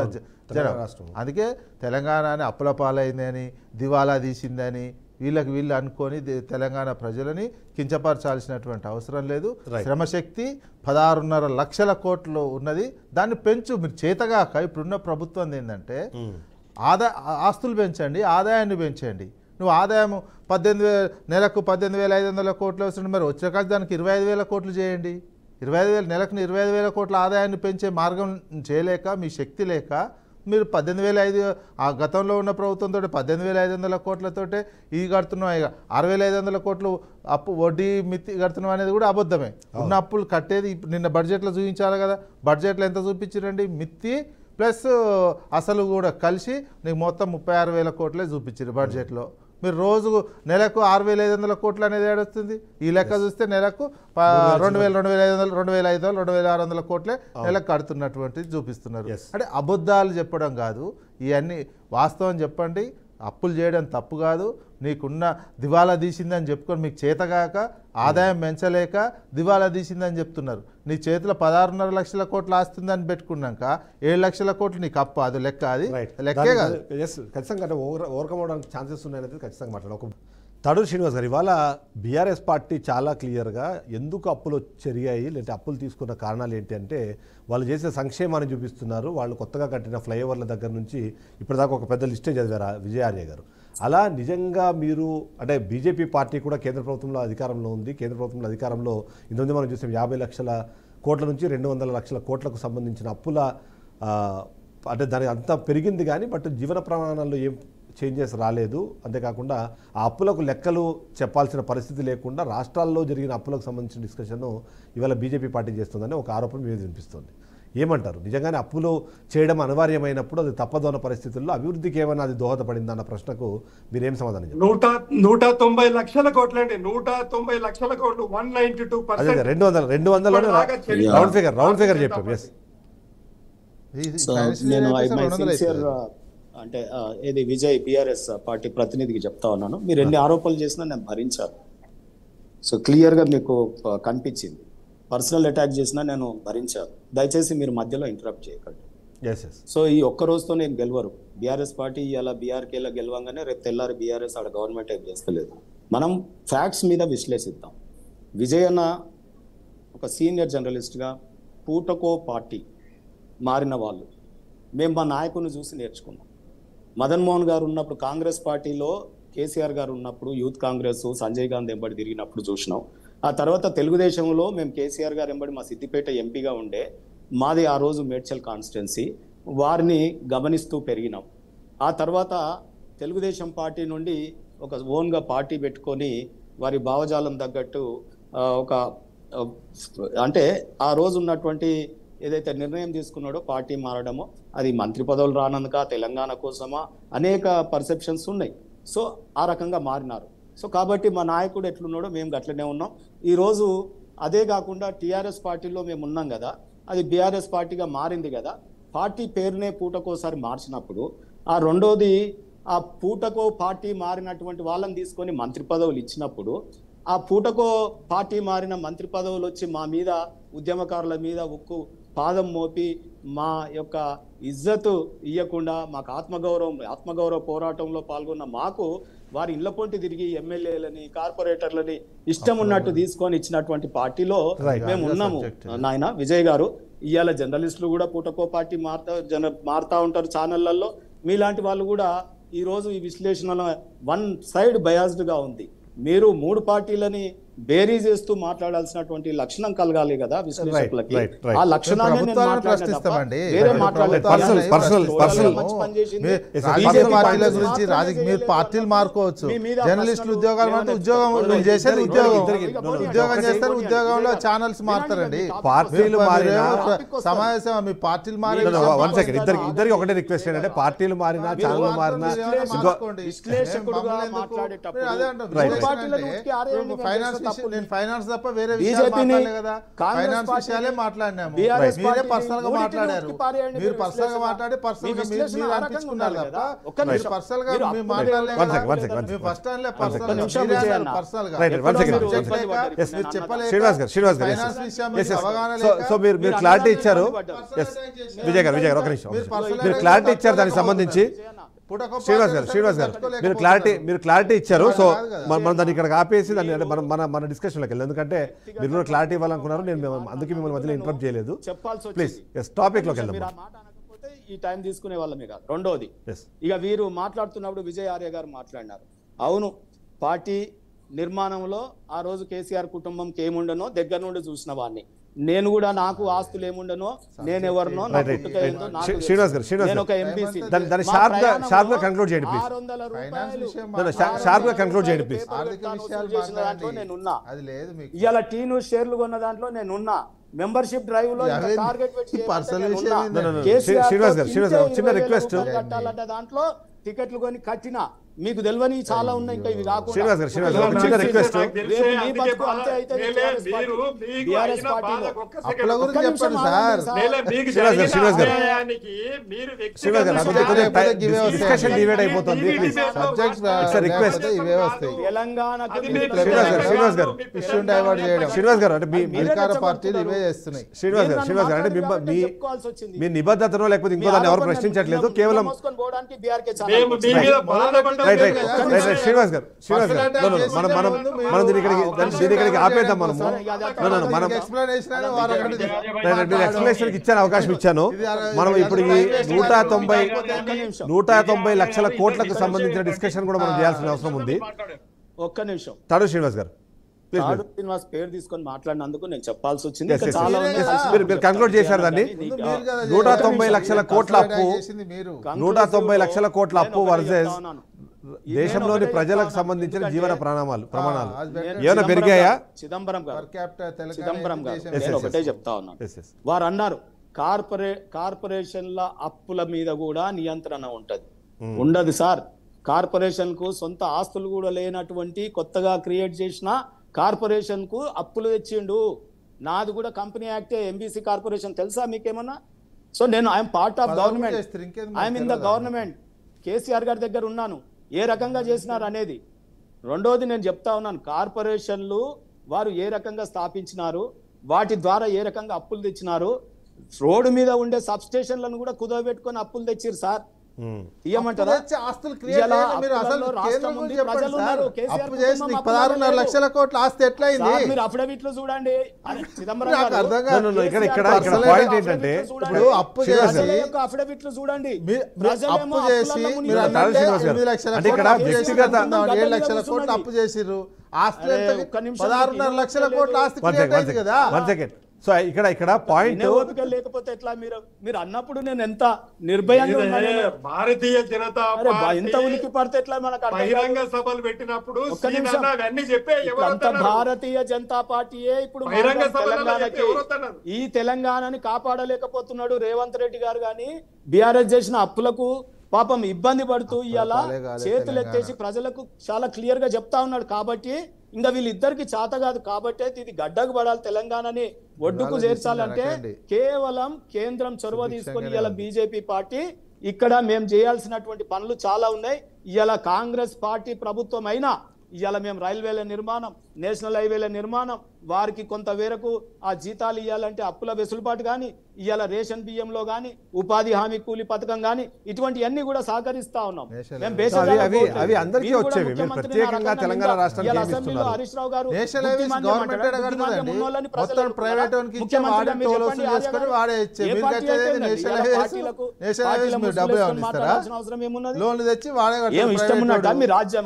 జనాభా. అందుకే తెలంగాణని అప్పుల పాలైందని, దివాలా తీసిందని వీళ్ళు అనుకొని తెలంగాణ ప్రజలని కించపరచాల్సినటువంటి అవసరం లేదు. శ్రమశక్తి 16.5 లక్షల కోట్లు ఉన్నది. దాన్ని పెంచు మీరు చేతగాక. ఇప్పుడున్న ప్రభుత్వం ఏంటంటే ఆస్తులు పెంచండి, ఆదాయాన్ని పెంచండి. నువ్వు ఆదాయం నెలకు 18,500 కోట్లు వస్తుంది, మరి వచ్చిన కాదు దానికి 25,000 కోట్లు చేయండి. 25,000 నెలకు 25,000 కోట్ల ఆదాయాన్ని పెంచే మార్గం చేయలేక, మీ శక్తి లేక మీరు 18,500 ఆ గతంలో ఉన్న ప్రభుత్వంతో 18,500 కోట్లతోటే ఇది కడుతున్నాం. 6,500 కోట్లు అప్పు వడ్డీ మిత్తి కడుతున్నాం అనేది కూడా అబద్ధమే. ఉన్న అప్పులు కట్టేది నిన్న బడ్జెట్లో చూపించాలి కదా. బడ్జెట్లో ఎంత చూపించారండి? మిత్తి ప్లస్ అసలు కూడా కలిసి నీకు మొత్తం 36,000 కోట్లే చూపించారు బడ్జెట్లో. మీరు రోజు నెలకు 6,500 కోట్లు అనేది ఏడొస్తుంది? ఈ లెక్క చూస్తే నెలకు 2,000, 2,500, 2,500, 2,600 కోట్లే నెలకు కడుతున్నటువంటిది చూపిస్తున్నారు. అంటే అబద్ధాలు చెప్పడం కాదు, ఇవన్నీ వాస్తవం చెప్పండి. అప్పులు చేయడం తప్పు కాదు. నీకున్న దివాలా తీసిందని చెప్పుకొని మీకు చేతగాక ఆదాయం పెంచలేక దివాలా తీసిందని చెప్తున్నారు. నీ చేతిలో 16.5 లక్షల కోట్లు ఆస్తుందని పెట్టుకున్నాక 7 లక్షల కోట్లు నీకు అప్పు, అది లెక్క, అది లెక్కే కాదు. ఖచ్చితంగా ఓవర్కమ్ అవడానికి ఛాన్సెస్ ఉన్నాయనేది ఖచ్చితంగా మాట్లాడాలి. తడూరు శ్రీనివాస్ గారు, ఇవాళ బీఆర్ఎస్ పార్టీ చాలా క్లియర్గా ఎందుకు అప్పులు జరిగాయి లేదంటే అప్పులు తీసుకున్న కారణాలు ఏంటి అంటే వాళ్ళు చేసే సంక్షేమాన్ని చూపిస్తున్నారు. వాళ్ళు కొత్తగా కట్టిన ఫ్లైఓవర్ల దగ్గర నుంచి ఇప్పటిదాకా ఒక పెద్ద లిస్టే చదివారు విజయార్య గారు. అలా నిజంగా మీరు అంటే బీజేపీ పార్టీ కూడా కేంద్ర ప్రభుత్వంలో అధికారంలో ఉంది. కేంద్ర ప్రభుత్వంలో అధికారంలో ఇంతకుముందు మనం చూసాం 50 లక్షల కోట్ల నుంచి 200 లక్షల కోట్లకు సంబంధించిన అప్పుల అంటే దాని అంతా పెరిగింది కానీ బట్ జీవన ప్రమాణాల్లో ఏం చేంజెస్ రాలేదు. అంతేకాకుండా ఆ అప్పులకు లెక్కలు చెప్పాల్సిన పరిస్థితి లేకుండా రాష్ట్రాల్లో జరిగిన అప్పులకు సంబంధించిన డిస్కషన్ ఇవాళ బీజేపీ పార్టీ చేస్తుందని ఒక ఆరోపణ మీద వినిపిస్తుంది. ఏమంటారు? నిజంగానే అప్పులు చేయడం అనివార్యమైనప్పుడు అది తప్పదు అన్న పరిస్థితుల్లో అభివృద్ధికి ఏమైనా అది దోహదపడింది అన్న ప్రశ్నకు మీరేం సమాధానం చెప్తారు? 190 లక్షల కోట్లు అండి, 190 లక్షల కోట్లు, 192%. 200 రౌండ్ ఫిగర్ చెప్పాం. నేను అంటే ఏది విజయ్ బీఆర్ఎస్ పార్టీ ప్రతినిధికి చెప్తా ఉన్నాను. మీరు ఎన్ని ఆరోపణలు చేసినా నేను భరించాను. సో క్లియర్గా మీకు కనిపించింది. పర్సనల్ అటాక్ చేసినా నేను భరించాను. దయచేసి మీరు మధ్యలో ఇంటరప్ట్ చేయకండి. సో ఈ ఒక్క రోజుతో నేను గెలవరు. బీఆర్ఎస్ పార్టీ ఇలా బీఆర్కేలో గెలవంగానే రేపు తెల్లారి బీఆర్ఎస్ ఆడ గవర్నమెంట్ ఏం చేస్తలేదు. మనం ఫ్యాక్ట్స్ మీద విశ్లేషిద్దాం. విజయ్ అన్న ఒక సీనియర్ జర్నలిస్ట్గా పూటకో పార్టీ మారిన వాళ్ళు. మేము మా నాయకుడిని చూసి నేర్చుకున్నాం. మదన్ మోహన్ గారు ఉన్నప్పుడు కాంగ్రెస్ పార్టీలో, కేసీఆర్ గారు ఉన్నప్పుడు యూత్ కాంగ్రెస్ సంజయ్ గాంధీ ఎంబడి తిరిగినప్పుడు చూసినాం. ఆ తర్వాత తెలుగుదేశంలో మేము కేసీఆర్ గారు ఎంబడి మా సిద్దిపేట ఎంపీగా ఉండే, మాది ఆ రోజు మేడ్చల్ కాన్స్టిట్యున్సీ, వారిని గమనిస్తూ పెరిగినాం. ఆ తర్వాత తెలుగుదేశం పార్టీ నుండి ఒక ఓన్గా పార్టీ పెట్టుకొని వారి భావజాలం తగ్గట్టు ఒక అంటే ఆ రోజు ఉన్నటువంటి ఏదైతే నిర్ణయం తీసుకున్నాడో పార్టీ మారడమో, అది మంత్రి పదవులు రానందుక, తెలంగాణ కోసమా, అనేక పర్సెప్షన్స్ ఉన్నాయి. సో ఆ రకంగా మారినారు. సో కాబట్టి మా నాయకుడు ఎట్లున్నాడో మేము అట్లనే ఉన్నాం. ఈరోజు అదే కాకుండా టీఆర్ఎస్ పార్టీలో మేము ఉన్నాం కదా, అది బీఆర్ఎస్ పార్టీగా మారింది కదా. పార్టీ పేరునే పూటకోసారి మార్చినప్పుడు ఆ రెండోది ఆ పూటకో పార్టీ మారినటువంటి వాళ్ళని తీసుకొని మంత్రి పదవులు ఇచ్చినప్పుడు ఆ పూటకో పార్టీ మారిన మంత్రి పదవులు వచ్చి మా మీద, ఉద్యమకారుల మీద ఉక్కు పాదం మోపి మా యొక్క ఇజ్జతు ఇవ్వకుండా, మాకు ఆత్మగౌరవ పోరాటంలో పాల్గొన్న మాకు వారి ఇళ్ల పొంటి తిరిగి ఎమ్మెల్యేలని, కార్పొరేటర్లని ఇష్టం ఉన్నట్టు తీసుకొని ఇచ్చినటువంటి పార్టీలో మేము ఉన్నాము నాయన విజయ్ గారు. ఇవాళ జర్నలిస్టులు కూడా పూటకో పార్టీ మారుతా ఉంటారు ఛానళ్లలో. మీలాంటి వాళ్ళు కూడా ఈరోజు ఈ విశ్లేషణలో వన్ సైడ్ బయాస్డ్గా ఉంది. మీరు 3 పార్టీలని బేరీ చేస్తూ మాట్లాడాల్సినటువంటి లక్షణం కలగాలి కదా విశ్లేషకులకి. ఆ లక్షణాన్ని మీరు పార్టీలు మారుకోవచ్చు, జర్నలిస్టులు ఉద్యోగాలు మారితే ఉద్యోగం చేసేది ఉద్యోగం చేస్తారు, ఉద్యోగంలో ఛానల్స్ మారుతారండి. పార్టీలు సమావేశం మీ పార్టీలు మారి ఇద్దరికి ఒకటే రిక్వెస్ట్ ఏంటంటే పార్టీలు మారినా ఛానల్ మారినా నేను ఫైనాన్స్ తప్ప వేరే విషయాలు మాట్లాడలే కదా. ఫైనాన్స్ విషయాలే మాట్లాడినాము. మీరే పర్సనల్ గా మాట్లాడారు. మీరు పర్సనల్ గా మాట్లాడి పర్సనల్ గా మీరు అనిపించుకున్నారు తప్ప మీరు పర్సనల్ గా మీరు మాట్లాడలేదు. ఫస్ట్ టైం పర్సనల్ గా ఫైనాన్స్ విషయం సో మీరు క్లారిటీ ఇచ్చారు విజయ్ గారు ఒక నిమిషం. మీరు క్లారిటీ ఇచ్చారు దానికి సంబంధించి. శ్రీనివాస్ గారు మీరు క్లారిటీ ఇచ్చారు. సో మనం దాన్ని ఇక్కడ ఆపేసి దాన్ని అంటే మన డిస్కషన్లోకి వెళ్ళాం. ఎందుకంటే మీరు కూడా క్లారిటీ ఇవ్వాలనుకున్నారు. నేను అందుకే మిమ్మల్ని మధ్యలో ఇంటరప్ట్ చేయలేదు. ప్లీజ్ టాపిక్ లోకి వెళ్దాం. ఈ టైం తీసుకునే వాళ్ళమే కాదు. రెండోది, ఇక వీరు మాట్లాడుతున్నప్పుడు విజయ్ ఆర్య గారు మాట్లాడినారు. అవును, పార్టీ నిర్మాణంలో ఆ రోజు కేసీఆర్ కుటుంబంకి ఏముండనో దగ్గర నుండి చూసిన వాడిని. నేను కూడా నాకు ఆస్తులు ఏముండనో, నేను ఎవరినో, నేను ఒక ఎంపీసీ. కంక్లూడ్ చేయండి ప్లీజ్. 600 కంక్లూడ్ చేయండి ప్లీజ్. నేనున్నా. ఇవాళ టీ న్యూస్ షేర్లు కొన్న దాంట్లో నేనున్నా. మెంబర్షిప్ డ్రైవ్ లో టార్గెట్ శ్రీనివాస్ గారు చిన్న రిక్వెస్ట్. దాంట్లో టికెట్లు కొని కట్టిన మీకు తెలియని చాలా ఉన్నాయి ఇంకా ఇవి కాకుండా శ్రీనివాస్ గారు, శ్రీనివాస్ గారు, ఒక చిన్న రిక్వెస్ట్. రేపు నీ బతుకు అంతే అయితే TRS పార్టీలో అప్పుల గురించి చెప్పండి సార్. శ్రీనివాస్ గారు, శ్రీనివాస్ గారు, శ్రీనివాస్ గారు, కొద్దిగా డిస్కషన్ డివైడ్ అయిపోతుంది. Please it's request. ఇవే వస్తాయి. తెలంగాణకు శ్రీనివాస్ గారు, ఇష్యూని డైవర్ట్ చేయడం. శ్రీనివాస్ గారు, అంటే మీ అధికార పార్టీలు ఇవే చేస్తున్నాయి. శ్రీనివాస్ గారు, శ్రీనివాస్ గారు, అంటే మీ నిబద్ధతను లేకపోతే ఇంకో దాన్ని ఎవరు ప్రశ్నించట్లేదు. కేవలం శ్రీనివాస్ గారు, శ్రీనివాస్ గారు, మనం దీని ఇక్కడికి ఆపేద్దాం. మనం ఎక్స్ప్లెనేషన్ ఇచ్చాను, అవకాశం ఇచ్చాను. మనం ఇప్పుడు ఈ 190 లక్షల కోట్లకు సంబంధించిన డిస్కషన్ కూడా మనం చేయాల్సిన అవసరం ఉంది. ఒక్క నిమిషం తాడు శ్రీనివాస్ గారు, తాడు శ్రీనివాస్ పేరు తీసుకొని మాట్లాడినందుకు నేను చెప్పాల్సి వచ్చింది. Yes, ఇంకా yes, చాలా yes. ఉన్నాయి. మీరు కంక్లూడ్ చేశారు దాన్ని. 190 లక్షల కోట్ల అప్పు, 190 లక్షల కోట్ల అప్పు వర్సెస్ దేశంలోని ప్రజలకు సంబంధించిన జీవన ప్రమాణాలు ఏమైనా పెరిగాయా? చిదంబరం గారు, తెలంగాణ చిదంబరం గారు, Yes, నేను yes, ఒకటే yes. చెప్తా ఉన్నాను. Yes, yes. వారు అన్నారు కార్పొరేషన్ల అప్పుల మీద కూడా నియంత్రణ ఉంటది. ఉండదు సార్. కార్పొరేషన్ కు సొంత ఆస్తులు కూడా లేనటువంటి కొత్తగా క్రియేట్ చేసిన కార్పొరేషన్ కు అప్పులు తెచ్చిండు. నాది కూడా కంపెనీ యాక్టే, ఎంబీసీ కార్పొరేషన్ తెలుసా మీకేమన్నా? సో నేను I'm part of government, I'm in the government. KCR గారి దగ్గర ఉన్నాను. ఏ రకంగా చేసినారు అనేది. రెండోది నేను చెప్తా ఉన్నాను, కార్పొరేషన్లు వారు ఏ రకంగా స్థాపించినారు, వాటి ద్వారా ఏ రకంగా అప్పులు తెచ్చినారు. రోడ్డు మీద ఉండే సబ్ స్టేషన్లను కూడా కుదవబెట్టుకొని అప్పులు తెచ్చిరు సార్. తీయమంటారా? ఆస్తులు క్రియేట్ చేయండి. మీరు అసలు కేంద్రం గురించి చెప్పండి సార్. అప్పు చేసి 16.5 లక్షల కోట్ల ఆస్తి ఎట్లయింది? మీరు అఫిడవిట్లు చూడండి. చిదంబరం నాకు గారు, అర్థం కాదు. ఇక్కడ పాయింట్ ఏంటంటే ఇప్పుడు అప్పు చేసి అఫిడవిట్లు చూడండి. అప్పు చేసి మీరు అన్నట్టే 8 లక్షల అంటే ఇక్కడ కోట్లు వ్యక్తిగత 7 లక్షల కోట్లు అప్పు చేసిర్రు. ఆస్తులు ఎంత? 16.5 లక్షల కోట్ల ఆస్తి క్రియేట్ అయింది కదా. సో ఇక్కడ పాయింట్ లేకపోతే ఎట్లా? మీరు అన్నప్పుడు నేను ఎంత నిర్భయంగా ఉన్నాను. భారతీయ జనతా పార్టీ ఇంత ఉనికి పడితే ఎట్లా? మనకు బహిరంగ సభలు పెట్టినప్పుడు అవన్నీ చెప్పే భారతీయ జనతా పార్టీయే ఇప్పుడు తెలంగాణకి ఈ తెలంగాణని కాపాడలేకపోతున్నాడు రేవంత్ రెడ్డి గారు. కానీ బీఆర్ఎస్ చేసిన అప్పులకు పాపం ఇబ్బంది పడుతూ ఇవాళ చేతులు ఎత్తేసి ప్రజలకు చాలా క్లియర్ గా చెప్తా ఉన్నాడు. కాబట్టి ఇంకా వీళ్ళిద్దరికి చేత కాదు. కాబట్టి ఇది గడ్డకు పడాలి. తెలంగాణని ఒడ్డుకు చేర్చాలంటే కేవలం కేంద్రం చొరవ తీసుకొని ఇలా బీజేపీ పార్టీ ఇక్కడ మేము చేయాల్సినటువంటి పనులు చాలా ఉన్నాయి. ఇలా కాంగ్రెస్ పార్టీ ప్రభుత్వం అయినా ఇవాళ మేము రైల్వేల నిర్మాణం, నేషనల్ హైవేల నిర్మాణం, వారికి కొంత మేరకు ఆ జీతాలు ఇవ్వాలంటే అప్పుల వెసులుబాటు కానీ, ఇవాళ రేషన్ బియ్యంలో కానీ, ఉపాధి హామీ కూలీ పథకం కానీ ఇటువంటివన్నీ కూడా సహకరిస్తా ఉన్నాం. అవి అందరికీ వచ్చేవి. మీరు ప్రత్యేకంగా తెలంగాణ రాష్ట్రానికి అసెంబ్లీలో హరీష్ రావు గారు అవసరం ఏమున్నది? ఏం ఇష్టం ఉన్నట్ట మీ రాజ్యం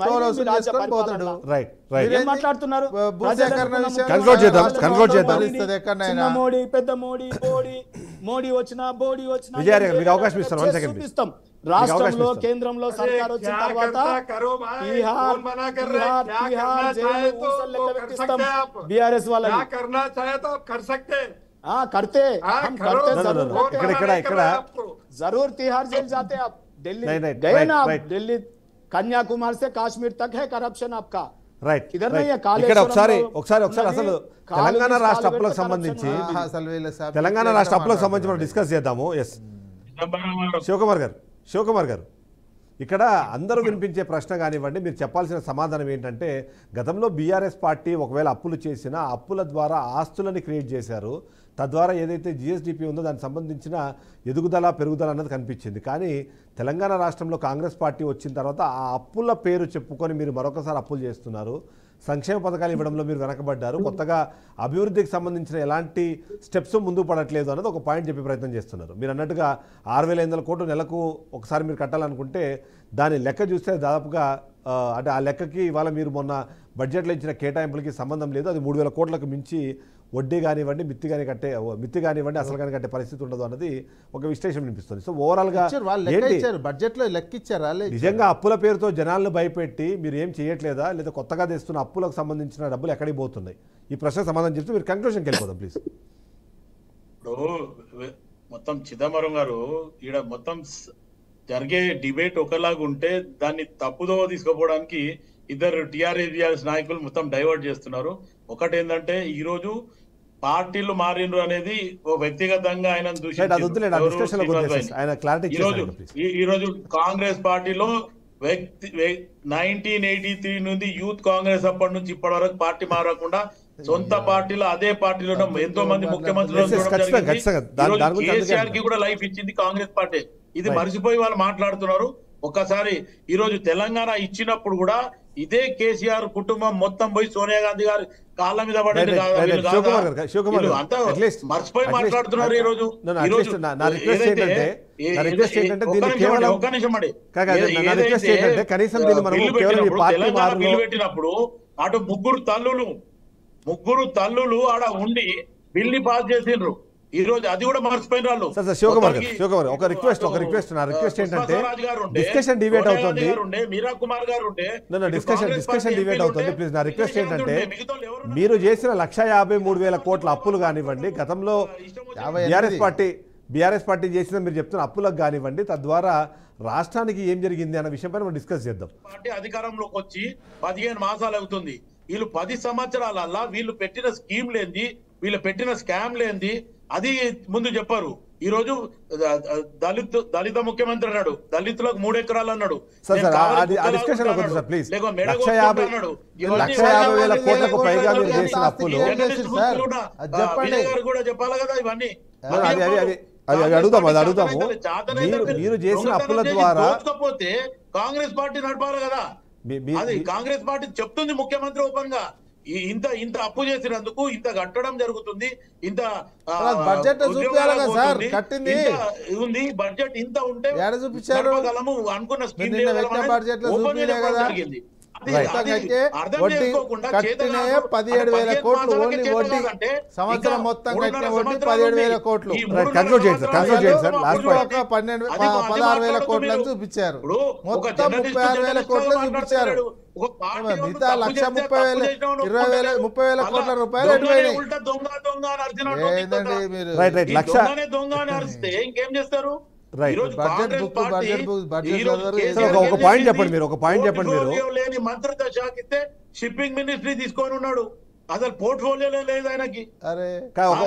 ఏం మాట్లాడుతున్నారు? మోడీ, పెద్ద మోడీ వచ్చినా బోడీ వచ్చినా చూపిస్తాం. రాష్ట్రంలో కేంద్రంలో సర్కార్ వచ్చిన తర్వాత బీఆర్ఎస్ వాళ్ళని करते हम करते जरूर तिहाड़ जेल जाते आप दिल्ली गए ना आप दिल्ली कन्याकुमारी से कश्मीर तक है करप्शन आपका రైట్. इधर नहीं है ఇక్కడ ఒకసారి అసలు తెలంగాణ రాష్ట్ర అప్పులకు సంబంధించి మనం డిస్కస్ చేద్దాము. ఎస్ శివకుమార్ గారు ఇక్కడ అందరూ వినిపించే ప్రశ్న కానివ్వండి, మీరు చెప్పాల్సిన సమాధానం ఏంటంటే, గతంలో బీఆర్ఎస్ పార్టీ ఒకవేళ అప్పులు చేసినా అప్పుల ద్వారా ఆస్తులని క్రియేట్ చేశారు. తద్వారా ఏదైతే జిఎస్డిపి ఉందో దానికి సంబంధించిన ఎదుగుదల పెరుగుదల అన్నది కనిపించింది. కానీ తెలంగాణ రాష్ట్రంలో కాంగ్రెస్ పార్టీ వచ్చిన తర్వాత ఆ అప్పుల పేరు చెప్పుకొని మీరు మరొకసారి అప్పులు చేస్తున్నారు. సంక్షేమ పథకాలు ఇవ్వడంలో మీరు వెనకబడ్డారు. కొత్తగా అభివృద్ధికి సంబంధించిన ఎలాంటి స్టెప్స్ ముందుకు పడట్లేదు అన్నది ఒక పాయింట్ చెప్పే ప్రయత్నం చేస్తున్నారు. మీరు అన్నట్టుగా 6,500 కోట్లు నెలకు ఒకసారి మీరు కట్టాలనుకుంటే దాని లెక్క చూస్తే దాదాపుగా అంటే ఆ లెక్కకి ఇవాళ మీరు మొన్న బడ్జెట్లో ఇచ్చిన కేటాయింపులకి సంబంధం లేదు. అది 3,000 కోట్లకు మించి వడ్డీ కానివ్వండి, మిత్తి కానివ్వండి, అసలు కానీ కట్టే పరిస్థితి ఉండదు అన్నది ఒక విశ్లేషణ వినిపిస్తుంది. సో ఓవరాల్గా బడ్జెట్లో లెక్కిచ్చారా? నిజంగా అప్పుల పేరుతో జనాలను భయపెట్టి మీరు ఏం చేయట్లేదా, లేదా కొత్తగా తెస్తున్న అప్పులకు సంబంధించిన డబ్బులు ఎక్కడికి పోతున్నాయి? ఈ ప్రశ్న సమాధానం చెప్తే మీరు కంక్లూషన్కి వెళ్ళిపోదాం ప్లీజ్. ఇప్పుడు మొత్తం చిదంబరం గారు ఈడ మొత్తం జరిగే డిబేట్ ఒకలాగా ఉంటే దాన్ని తప్పుదోవ తీసుకుపోవడానికి ఇద్దరు టీఆర్ఎస్ నాయకులు మొత్తం డైవర్ట్ చేస్తున్నారు. ఒకటి ఏంటంటే ఈ రోజు పార్టీలు మారిండ్రు అనేది ఓ వ్యక్తిగతంగా ఆయన ఈ రోజు కాంగ్రెస్ పార్టీలో 1983 నుండి యూత్ కాంగ్రెస్ అప్పటి నుంచి ఇప్పటి వరకు పార్టీ మారకుండా సొంత పార్టీలో అదే పార్టీలో ఎంతో మంది ముఖ్యమంత్రులు కేసీఆర్ కి కూడా లైఫ్ ఇచ్చింది కాంగ్రెస్ పార్టీ. ఇది మరిచిపోయి వాళ్ళు మాట్లాడుతున్నారు. ఒక్కసారి ఈ రోజు తెలంగాణ ఇచ్చినప్పుడు కూడా ఇదే కేసీఆర్ కుటుంబం మొత్తం పోయి సోనియా గాంధీ గారి కాళ్ళ మీద పడింది. మర్చిపోయి మాట్లాడుతున్నారు. ఈ రోజు ఒక్క నిమిషం అండి, తెలంగాణ బిల్లు పెట్టినప్పుడు అటు ముగ్గురు తల్లులు ఆడ ఉండి బిల్లు పాస్ చేసిండ్రు. ఈ రోజు అది కూడా మర్చిపోయిన వాళ్ళు. శివకుమార్ ఒక రిక్వెస్ట్ నా రిక్వెస్ట్ ఏంటంటే డిస్కషన్ డిబేట్ అవుతుంది, మీరా కుమార్ గారు ఉంటే డిస్కషన్ డిబేట్ అవుతుంది. ప్లీజ్ నా రిక్వెస్ట్ ఏంటంటే మీరు చేసిన 153,000 కోట్ల అప్పులు కానివ్వండి, గతంలో బీఆర్ఎస్ పార్టీ చేసిన మీరు చెప్తున్న అప్పులకు కానివ్వండి, తద్వారా రాష్ట్రానికి ఏం జరిగింది అన్న విషయం పైన మనం డిస్కస్ చేద్దాం. పార్టీ అధికారంలోకి వచ్చి 15 మాసాలు అవుతుంది. వీళ్ళు 10 సంవత్సరాలల్లా వీళ్ళు పెట్టిన స్కీమ్ లేంది, వీళ్ళు పెట్టిన స్కామ్ లేంది అది ముందు చెప్పారు. ఈ రోజు దళిత ముఖ్యమంత్రి అన్నాడు, దళితులకు 3 ఎకరాలు అన్నాడు. 150,000 కోట్లకు పైగా మీరు చేసిన అప్పులు కూడా చెప్పాలి కదా. ఇవన్నీ అడుగుతాము. మీరు చేసిన అప్పుల ద్వారా కాంగ్రెస్ పార్టీ నడపాలి కదా. అది కాంగ్రెస్ పార్టీ చెప్తుంది ముఖ్యమంత్రి ఓపెన్ గా. ఇంత అప్పు చేసినందుకు ఇంత కట్టడం జరుగుతుంది, ఇంత బడ్జెట్ ఉంది, బడ్జెట్ ఇంత ఉంటే అనుకున్న స్కీమ్ జరిగింది. 17,000 కోట్లు ఓన్లీ వడ్డీ, సంవత్సరం మొత్తం కట్టిన వడ్డీ 17,000 కోట్లు. 16,000 కోట్లను చూపించారు, మొత్తం 36,000 కోట్లు చూపించారు. మిగతా 1,30,000 20,000 కోట్ల రూపాయలు ఎటువైనాయి? ఏంటండి మీరు ఇంకేం చేస్తారు? ఒక పాయింట్ చెప్పండి మీరు. లేని మంత్రిత్వ శాఖ ఇస్తే షిప్పింగ్ మినిస్ట్రీ తీసుకొని ఉన్నాడు, అసలు పోర్ట్ఫోలియోలో లేదు ఆయనకి.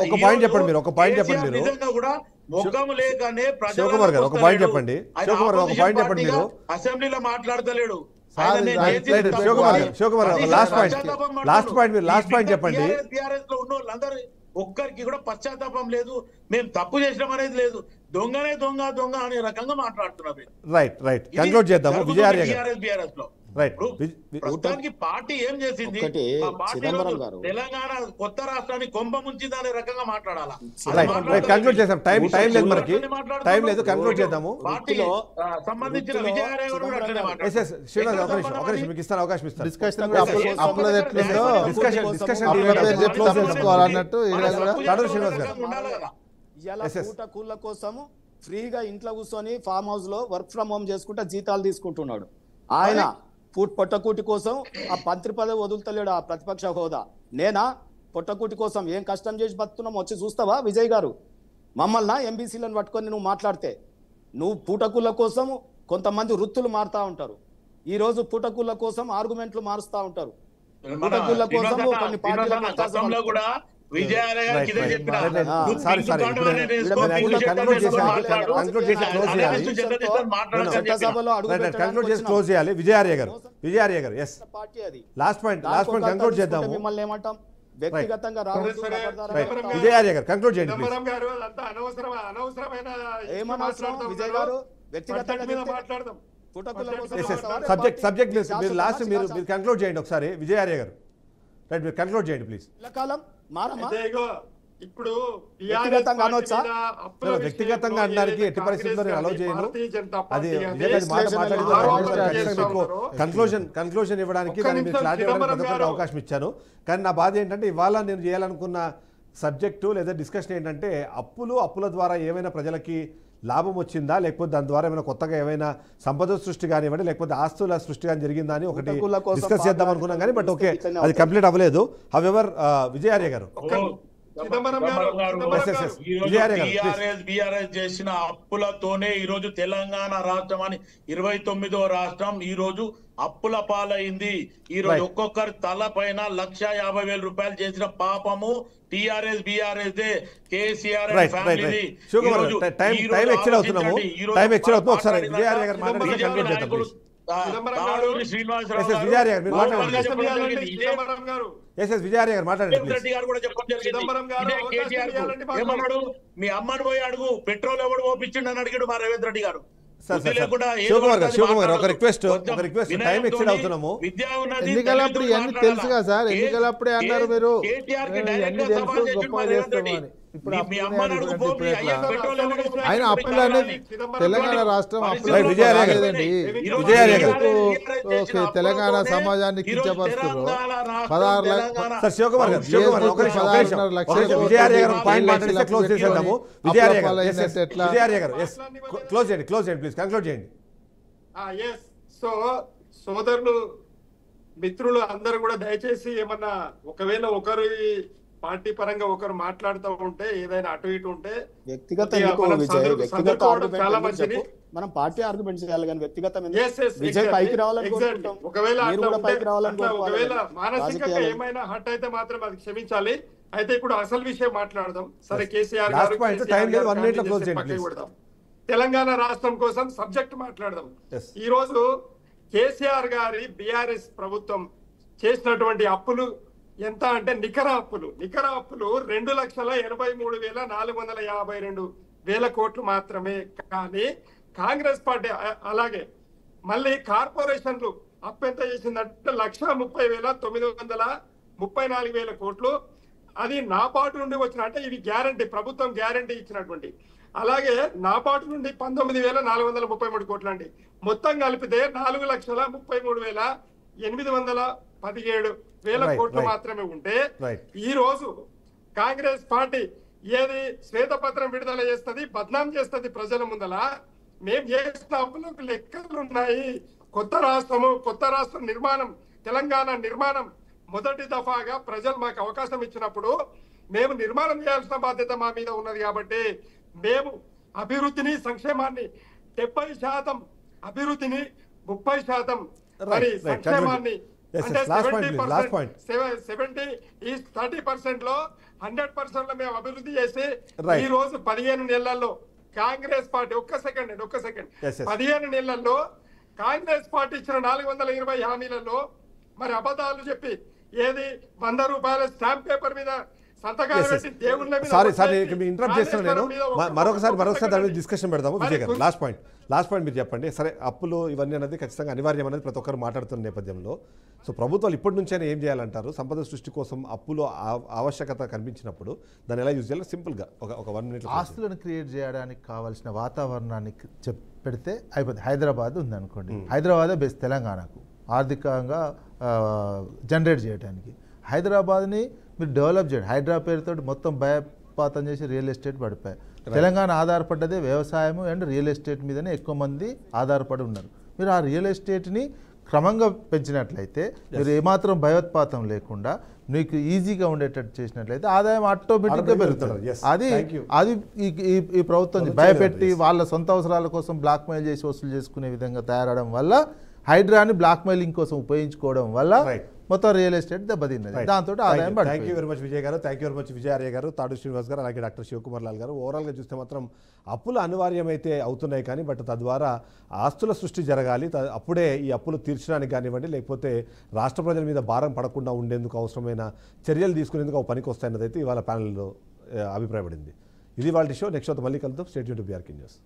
ఒక పాయింట్ చెప్పండి మీరు. నిజంగా కూడా మొగ్గం లేకనే అసెంబ్లీలో మాట్లాడతలేడు. లాస్ట్ పాయింట్ చెప్పండి. బీఆర్ఎస్ లో ఉన్న వాళ్ళందరూ ఒక్కరికి కూడా పశ్చాత్తాపం లేదు, మేము తప్పు చేసినాం అనేది లేదు. దొంగ అనే రకంగా మాట్లాడుతున్నారు. రైట్ కంక్లూడ్ చేద్దాము. బీఆర్ఎస్ లో ప్రస్తుతానికి పార్టీ ఏం చేసింది? తెలంగాణ కొత్త రాష్ట్రాన్ని కొంప ముంచింది అనే రకంగా మాట్లాడాలా? కంక్లూడ్ చేద్దాం. టైం లేదు మనకి, టైం లేదు. కంక్లూడ్ చేద్దాము. పార్టీలో సంబంధించిన విజయాలయ మీకు ఇస్తాను అవకాశం ఇస్తాను. కూటకూళ్ళ కోసం ఫ్రీగా ఇంట్లో కూర్చొని ఫామ్ హౌస్ లో వర్క్ ఫ్రమ్ హోమ్ చేసుకుంటా జీతాలు తీసుకుంటున్నాడు. ఆయన పొట్టకూటి కోసం ఆ మంత్రి పదవి వదులుతలేడు, ఆ ప్రతిపక్ష హోదా. నేనా పొట్టకూటి కోసం ఏం కష్టం చేసి బతున్నాం వచ్చి చూస్తావా విజయ్ గారు? మమ్మల్ని ఎంబీసీలను పట్టుకొని నువ్వు మాట్లాడితే, నువ్వు పూటకూళ్ళ కోసం కొంతమంది వృత్తులు మారుతా ఉంటారు. ఈ రోజు పూటకూళ్ళ కోసం ఆర్గ్యుమెంట్లు మారుస్తా ఉంటారు. పూటకూళ్ళ కోసం కొన్ని పార్టీల కూడా విజయార్య గారు పార్టీ అది. లాస్ట్ పాయింట్ కంక్లూడ్ చేద్దాము. మిమ్మల్ని ఏమంటాం వ్యక్తిగతంగా విజయార్య గారు కంక్లూడ్ చేయండి. విజయ్ గారు వ్యక్తిగతంగా మాట్లాడదాం. సబ్జెక్ట్ మీరు లాస్ట్ మీరు కంక్లూడ్ చేయండి ఒకసారి. విజయార్య గారు రైట్, మీరు కంక్లూడ్ చేయండి ప్లీజ్. ఇప్పుడు వ్యక్తిగతంగా అనడానికి ఎట్టి పరిస్థితుల్లో నేను అలౌ చేయను. అది కన్క్లూజన్ ఇవ్వడానికి క్లారిటీ ఇవ్వడానికి అవకాశం ఇచ్చాను. కానీ నా బాధ ఏంటంటే ఇవాళ నేను చేయాలనుకున్న సబ్జెక్టు లేదా డిస్కషన్ ఏంటంటే అప్పుల ద్వారా ఏమైనా ప్రజలకి లాభం వచ్చిందా, లేకపోతే దాని ద్వారా ఏమైనా కొత్తగా ఏమైనా సంపద సృష్టి కానివ్వండి, లేకపోతే ఆస్తుల సృష్టి కానీ జరిగిందా అని ఒకటి డిస్కస్ చేద్దాం అనుకున్నాం. కానీ బట్ ఓకే, అది కంప్లీట్ అవ్వలేదు. హౌఎవర్ విజయార్య గారు చిదంబరం గారు Yes, yes, yes. ఈ రోజు విజయార్య గారు, please. టిఆర్ఎస్ చేసిన అప్పులతోనే ఈ రోజు తెలంగాణ రాష్ట్రం అని 29వ రాష్ట్రం ఈ రోజు అప్పుల పాలైంది. ఈ రోజు Right. ఒక్కొక్కరి తల పైన 1,50,000 రూపాయలు చేసిన పాపము టిఆర్ఎస్ బిఆర్ఎస్ దే KCR right right right Shivakumar గారు, టైం ఎక్స్టెండ్ అవుతున్నాము, టైం ఎక్స్టెండ్ అవుతుంది. ఒకసారి విజయార్య గారు మాట్లాడి కంక్లూడ్ చేద్దాం please. Srinivasarao Yes, yes, Vijayarya గారు, మీరు మాట్లాడండి. చిదంబరం గారు విజయార్య గారు మాట్లాడండి ప్లీజ్. రెడ్డి గారు కూడా చెప్పడం జరిగింది. చిదంబరం గారు ఇదే అవకాశం కేటీఆర్ కు ఇవ్వాలండి మాకు. ఏమన్నాడు, మీ అమ్మని పోయి అడుగు పెట్రోల్ ఎవడు ఓపించిండు అని అడిగాడు మా రేవంత్ రెడ్డి గారు. సార్ బుద్ధి సార్ లేకుండా ఏదో శివకుమార్ గారు, ఒకటి శివకుమార్ గారు, ఒక మాట్లాడదు. రిక్వెస్ట్ కొంచెం టైం వినయంతోని ఎక్స్టెండ్ అవుతున్నాము. విద్య ఉన్నది, ఎన్నికలప్పుడు తెలివితోని ఇవన్నీ తెలుసుగా సార్, మాట్లాడాలా. ఎన్నికలప్పుడే అన్నారు మీరు కేటీఆర్ కి మేము డైరెక్ట్ ఇవన్నీ గా తెలుసు, సవాల్ చేసిండు గొప్పగా మా రేవంత్ రెడ్డి. చేస్తామని. ఇప్పుడు మీ అప్పుడే అమ్మని అడుగు అడిగినట్టు పో, ఇప్పుడు మీ ఎట్లా? అయ్యా పెట్రోల్ ఎవడు ఓపించిండు ఆయన అని అప్పులు అనేది కావాలి. తెలంగాణ రాష్ట్రం అప్పులు రైట్, విజయార్య గారు. రాలేదండి. విజయార్య గారు. ఓకే, తెలంగాణ సమాజాన్ని కించపరుస్తున్నారు. 16 లక్ష సార్ శివకుమార్ గారు, శివకుమార్ గారు, ఒక నిమిషం, ఒక నిమిషం, ఒక నిమిషం. విజయార్య గారు పాయింట్ మాట్లాడిస్తే క్లోజ్ చేసేద్దాము. విజయార్య గారు, yes, yes. విజయార్య గారు, yes. క్లోజ్ చేయండి ప్లీజ్, కంక్లూడ్ చేయండి. ఎస్ సో సోదరులు మిత్రులు అందరూ కూడా దయచేసి ఏమన్నా ఒకవేళ ఒకరి పార్టీ పరంగా ఒకరు మాట్లాడుతూ ఉంటే ఏదైనా అటు ఇటు ఉంటే వ్యక్తిగత కొద్దిగా ఎందుకు మనం విజయ్? వ్యక్తిగత చదువుకోవడం ఆర్గ్యుమెంట్ చాలా ఎందుకు మంచిది. చెప్పు? మనం పార్టీ ఆర్గ్యుమెంట్ చేయాలి కానీ వ్యక్తిగతం ఎందుకు? Yes, yes, విజయ్ exactly, పైకి రావాలని exactly. కోరుకుంటాం. ఒకవేళ మీరు అట్లా కూడా ఉంటే, పైకి రావాలని అట్లా ఒకవేళ కోరుకోవాలి. మానసికంగా రాజకీయాలు. ఏమైనా హట్ అయితే మాత్రం అది క్షమించాలి. అయితే ఇప్పుడు అసలు విషయం మాట్లాడదాం. సరే, కేసీఆర్ Last గారు point, కేసీఆర్ time లేదు, గారు 1 minute లో ఖాళీ close చేసి చేయండి, పక్కకి please. పెడదాం. తెలంగాణ రాష్ట్రం కోసం సబ్జెక్ట్ మాట్లాడదాం. Yes. ఈ రోజు కేసీఆర్ గారి బీఆర్ఎస్ ప్రభుత్వం చేసినటువంటి అప్పులు ఎంత అంటే నికర అప్పులు 2,83,452 కోట్లు మాత్రమే. కానీ కాంగ్రెస్ పార్టీ అలాగే మళ్ళీ కార్పొరేషన్లు అప్పు ఎంత చేసిందంటే 1,30,934 కోట్లు. అది నాబార్డు నుండి వచ్చిన, అంటే ఇవి గ్యారంటీ, ప్రభుత్వం గ్యారంటీ ఇచ్చినటువంటి. అలాగే నాబార్డు నుండి 19,433 కోట్లు అండి. మొత్తం కలిపితే 4,33,817 కోట్లు మాత్రమే ఉంటే ఈ రోజు కాంగ్రెస్ పార్టీ ఏది శ్వేతపత్రం విడుదల చేస్తుంది, బద్నాం చేస్తుంది ప్రజల ముందల. మేము చేసిన అప్పులకు లెక్కలు ఉన్నాయి. కొత్త రాష్ట్ర నిర్మాణం, తెలంగాణ నిర్మాణం మొదటి దఫాగా ప్రజలు మాకు అవకాశం ఇచ్చినప్పుడు మేము నిర్మాణం చేయాల్సిన బాధ్యత మా మీద ఉన్నది. కాబట్టి మేము అభివృద్ధిని, సంక్షేమాన్ని 70%, అభివృద్ధిని 30%, మరి సంక్షేమాన్ని అంటే 70 ఈ 30% లో 100% లో మేము అభివృద్ధి చేసి ఈ రోజు 15 నెలల్లో కాంగ్రెస్ పార్టీ ఒక్క సెకండ్ 15 నెలల్లో కాంగ్రెస్ పార్టీ ఇచ్చిన 420 హామీలలో మరి అబద్ధాలు చెప్పి ఏది 100 రూపాయల స్టాంప్ పేపర్ మీద సంతకాలు పెట్టి దేవుళ్ళ మీద సారీ మీ ఇంటరప్ట్ చేస్తున్నాను నేను. మరొకసారి దాని మీద డిస్కషన్ పెడదాము. విజయ్ గారు, లాస్ట్ పాయింట్ మీరు చెప్పండి. సరే, అప్పులు ఇవన్నీ అనేది ఖచ్చితంగా అనివార్యం అనేది ప్రతి ఒక్కరు మాట్లాడుతున్న నేపథ్యంలో సో ప్రభుత్వాలు ఇప్పటి నుంచైనా ఏం చేయాలంటారు? సంపద సృష్టి కోసం అప్పులు ఆవశ్యకత కనిపించినప్పుడు దాన్ని ఎలా యూజ్ చేయాలి? సింపుల్గా ఒక 1 minute ఆస్తులను క్రియేట్ చేయడానికి కావాల్సిన వాతావరణాన్ని పెడితే అయిపోతుంది. హైదరాబాద్ ఉందనుకోండి, హైదరాబాదే బెస్ట్ తెలంగాణకు ఆర్థికంగా జనరేట్ చేయడానికి. హైదరాబాద్ని మీరు డెవలప్ చేయండి. హైదరాబాద్ పేరుతో మొత్తం భయపాతం చేసి రియల్ ఎస్టేట్ పడిపోయాయి. తెలంగాణ ఆధారపడ్డదే వ్యవసాయం అండ్ రియల్ ఎస్టేట్ మీదనే ఎక్కువ మంది ఆధారపడి ఉన్నారు. మీరు ఆ రియల్ ఎస్టేట్ని క్రమంగా పెంచినట్లయితే, మీరు ఏమాత్రం భయోత్పాతం లేకుండా మీకు ఈజీగా ఉండేటట్టు చేసినట్లయితే ఆదాయం ఆటోమేటిక్గా పెరుగుతుంది. అది ఈ ప్రభుత్వం భయపెట్టి వాళ్ళ సొంత అవసరాల కోసం బ్లాక్మెయిల్ చేసి వసూలు చేసుకునే విధంగా తయారవడం వల్ల, హైడ్రాని బ్లాక్మెయిలింగ్ కోసం ఉపయోగించుకోవడం వల్ల మొత్తం రియల్ ఎస్టేట్ దెబ్బతిన్నది. దాంతో ఆదాయం. Thank you very much Vijay గారు, థ్యాంక్ యూ వెరీ మచ్ విజయార్య గారు, తాడు శ్రీనివాస్ గారు, అలాగే డాక్టర్ శివకుమార్ లాల్ గారు. ఓవరాల్గా చూస్తే మాత్రం అప్పులు అనివార్యమైతే అవుతున్నాయి, కానీ బట్ తద్వారా ఆస్తుల సృష్టి జరగాలి. అప్పుడే ఈ అప్పులు తీర్చడానికి కానివ్వండి, లేకపోతే రాష్ట్ర ప్రజల మీద భారం పడకుండా ఉండేందుకు అవసరమైన చర్యలు తీసుకునేందుకు ఒక పనికి వస్తాయన్నదైతే ఇవాళ ప్యానెల్లో అభిప్రాయపడింది. ఇది వాళ్ళ షో. నెక్స్ట్ షోతో మళ్ళీ కలుద్దాం. Stay tuned to BRK news.